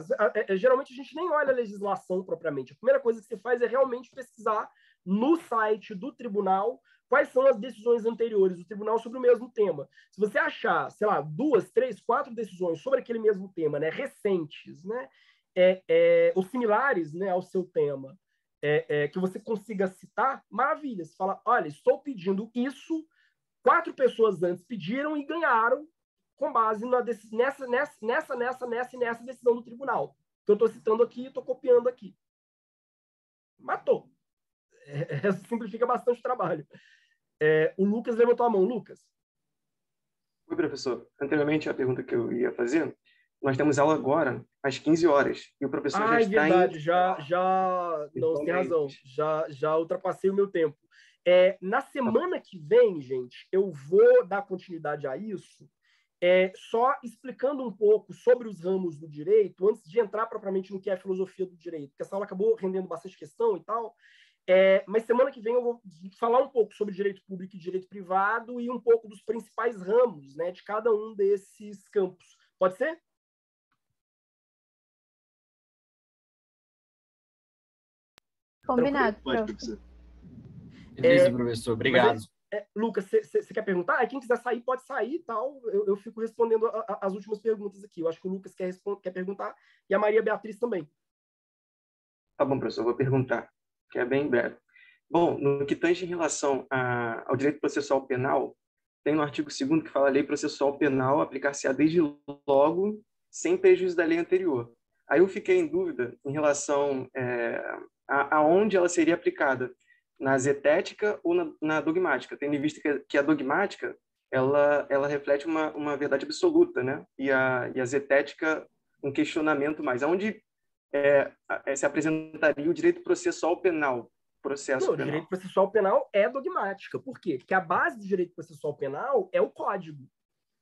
geralmente a gente nem olha a legislação propriamente. A primeira coisa que você faz é realmente pesquisar no site do tribunal quais são as decisões anteriores do tribunal sobre o mesmo tema. Se você achar, sei lá, 2, 3, 4 decisões sobre aquele mesmo tema, né, recentes, né, ou similares, né, ao seu tema, que você consiga citar, maravilha. Você fala, olha, estou pedindo isso, 4 pessoas antes pediram e ganharam com base nessa decisão do tribunal. Que eu estou citando aqui e estou copiando aqui. Matou. Simplifica bastante o trabalho. O Lucas levantou a mão. Lucas. Oi, professor. Anteriormente, a pergunta que eu ia fazer, nós temos aula agora, às 15 horas, e o professor já está verdade, não, você tem razão. Já ultrapassei o meu tempo. Na semana que vem, gente, eu vou dar continuidade a isso, só explicando um pouco sobre os ramos do direito, antes de entrar propriamente no que é a filosofia do direito, porque essa aula acabou rendendo bastante questão e tal, mas semana que vem eu vou falar um pouco sobre direito público e direito privado e um pouco dos principais ramos, né, de cada um desses campos. Pode ser? Combinado, Pode, prof. professor. Beleza, professor. Obrigado. Lucas, você quer perguntar? Quem quiser sair, pode sair e tal. Eu fico respondendo as últimas perguntas aqui. Eu acho que o Lucas quer perguntar e a Maria Beatriz também. Tá bom, professor, vou perguntar, que é bem breve. Bom, no que tange em relação ao direito processual penal, tem no artigo 2º que fala a lei processual penal aplicar-se-á desde logo, sem prejuízo da lei anterior. Aí eu fiquei em dúvida em relação aonde ela seria aplicada, na zetética ou na dogmática, tendo em vista que a dogmática ela reflete uma verdade absoluta, né? E a zetética um questionamento mais. Aonde se apresentaria o direito processual penal? O direito processual penal é dogmática. Por quê? Porque a base do direito processual penal é o código.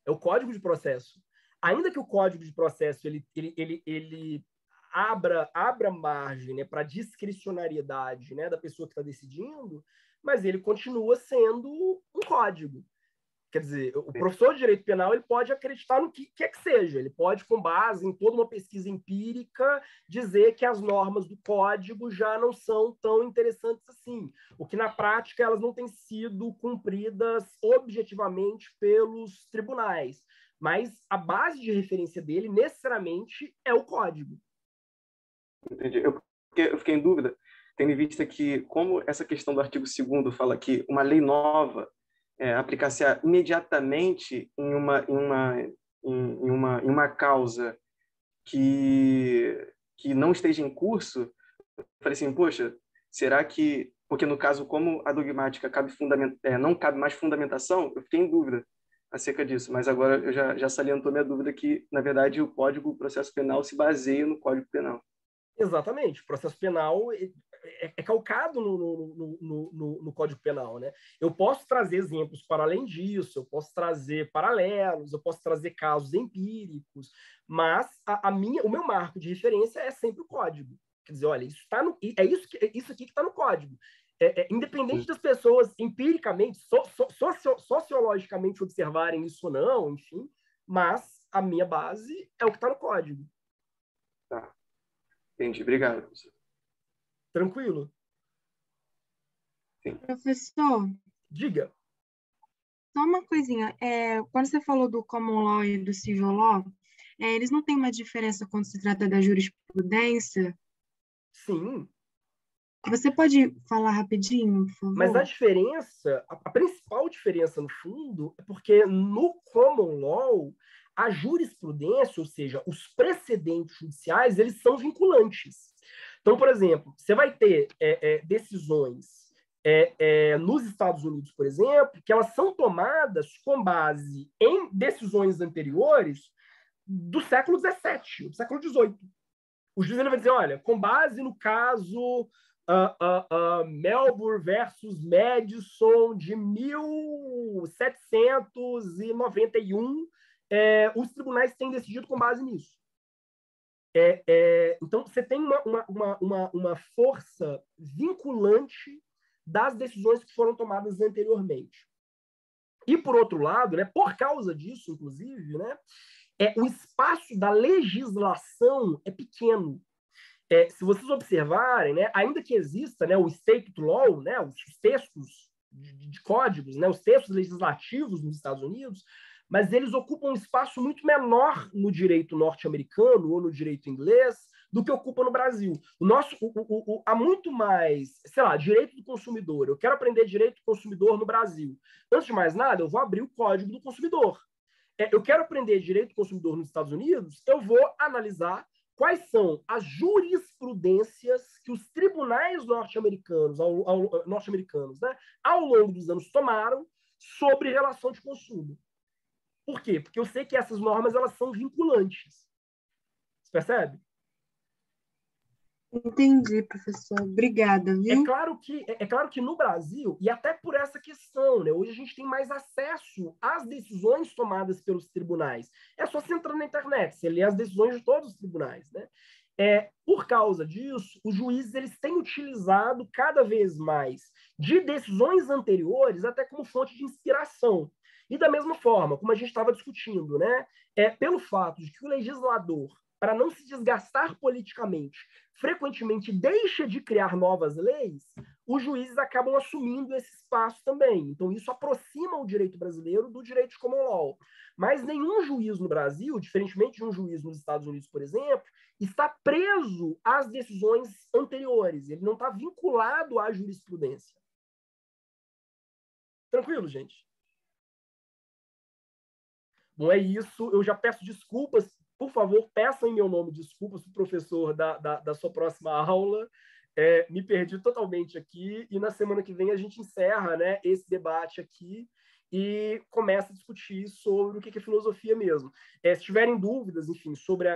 É o código de processo. Ainda que o código de processo ele abra margem, né, para discricionariedade, né, da pessoa que está decidindo, mas ele continua sendo um código. Quer dizer, o professor de direito penal ele pode acreditar no que quer que seja. Ele pode, com base em toda uma pesquisa empírica, dizer que as normas do código já não são tão interessantes assim. O que, na prática, elas não têm sido cumpridas objetivamente pelos tribunais. Mas a base de referência dele, necessariamente, é o código. Entendi. Eu fiquei em dúvida, tendo em vista que, como essa questão do artigo 2º fala que uma lei nova aplicar-se imediatamente em uma causa que não esteja em curso, eu falei assim, poxa, será que... Porque, no caso, como a dogmática não cabe mais fundamentação, eu fiquei em dúvida acerca disso, mas agora eu já salientou minha dúvida que, na verdade, o Código do Processo Penal se baseia no Código Penal. Exatamente. O processo penal é calcado no Código Penal, né? Eu posso trazer exemplos para além disso, eu posso trazer paralelos, eu posso trazer casos empíricos, mas o meu marco de referência é sempre o código. Quer dizer, olha, isso aqui que está no código. Independente das pessoas empiricamente, sociologicamente observarem isso ou não, enfim, mas a minha base é o que está no código. Tá. Entendi. Obrigado, professor. Tranquilo. Sim. Professor, diga. Só uma coisinha. Quando você falou do common law e do civil law, eles não têm uma diferença quando se trata da jurisprudência? Sim. Você pode falar rapidinho, por favor? Mas a diferença, a principal diferença, no fundo, é porque no common law, a jurisprudência, ou seja, os precedentes judiciais, eles são vinculantes. Então, por exemplo, você vai ter decisões nos Estados Unidos, por exemplo, que elas são tomadas com base em decisões anteriores do século XVII, do século XVIII. O juiz vai dizer, olha, com base no caso Melbourne versus Madison de 1791, os tribunais têm decidido com base nisso. Então, você tem uma força vinculante das decisões que foram tomadas anteriormente. E, por outro lado, né, por causa disso, inclusive, né, o espaço da legislação é pequeno. Se vocês observarem, né, ainda que exista, né, o state law, né, os textos de códigos, né, os textos legislativos nos Estados Unidos, mas eles ocupam um espaço muito menor no direito norte-americano ou no direito inglês do que ocupa no Brasil. Há muito mais, sei lá, direito do consumidor. Eu quero aprender direito do consumidor no Brasil. Antes de mais nada, eu vou abrir o Código do Consumidor. Eu quero aprender direito do consumidor nos Estados Unidos, eu vou analisar quais são as jurisprudências que os tribunais norte-americanos, né, ao longo dos anos tomaram sobre relação de consumo. Por quê? Porque eu sei que essas normas elas são vinculantes. Você percebe? Entendi, professor. Obrigada, viu? É claro que no Brasil, e até por essa questão, né, hoje a gente tem mais acesso às decisões tomadas pelos tribunais. É só você entrar na internet, você lê as decisões de todos os tribunais. Né? Por causa disso, os juízes eles têm utilizado cada vez mais de decisões anteriores até como fonte de inspiração. E da mesma forma, como a gente estava discutindo, né, pelo fato de que o legislador para não se desgastar politicamente, frequentemente deixa de criar novas leis, os juízes acabam assumindo esse espaço também. Então, isso aproxima o direito brasileiro do direito de common law. Mas nenhum juiz no Brasil, diferentemente de um juiz nos Estados Unidos, por exemplo, está preso às decisões anteriores. Ele não está vinculado à jurisprudência. Tranquilo, gente? Bom, é isso. Eu já peço desculpas. Por favor, peçam em meu nome desculpas para o professor da sua próxima aula. Me perdi totalmente aqui. E na semana que vem a gente encerra, né, esse debate aqui e começa a discutir sobre o que é filosofia mesmo. Se tiverem dúvidas, enfim, sobre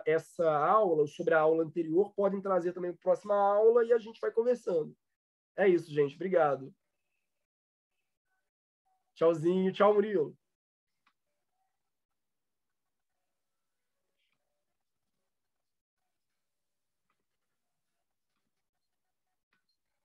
essa aula, ou sobre a aula anterior, podem trazer também para a próxima aula e a gente vai conversando. É isso, gente. Obrigado. Tchauzinho. Tchau, Murilo.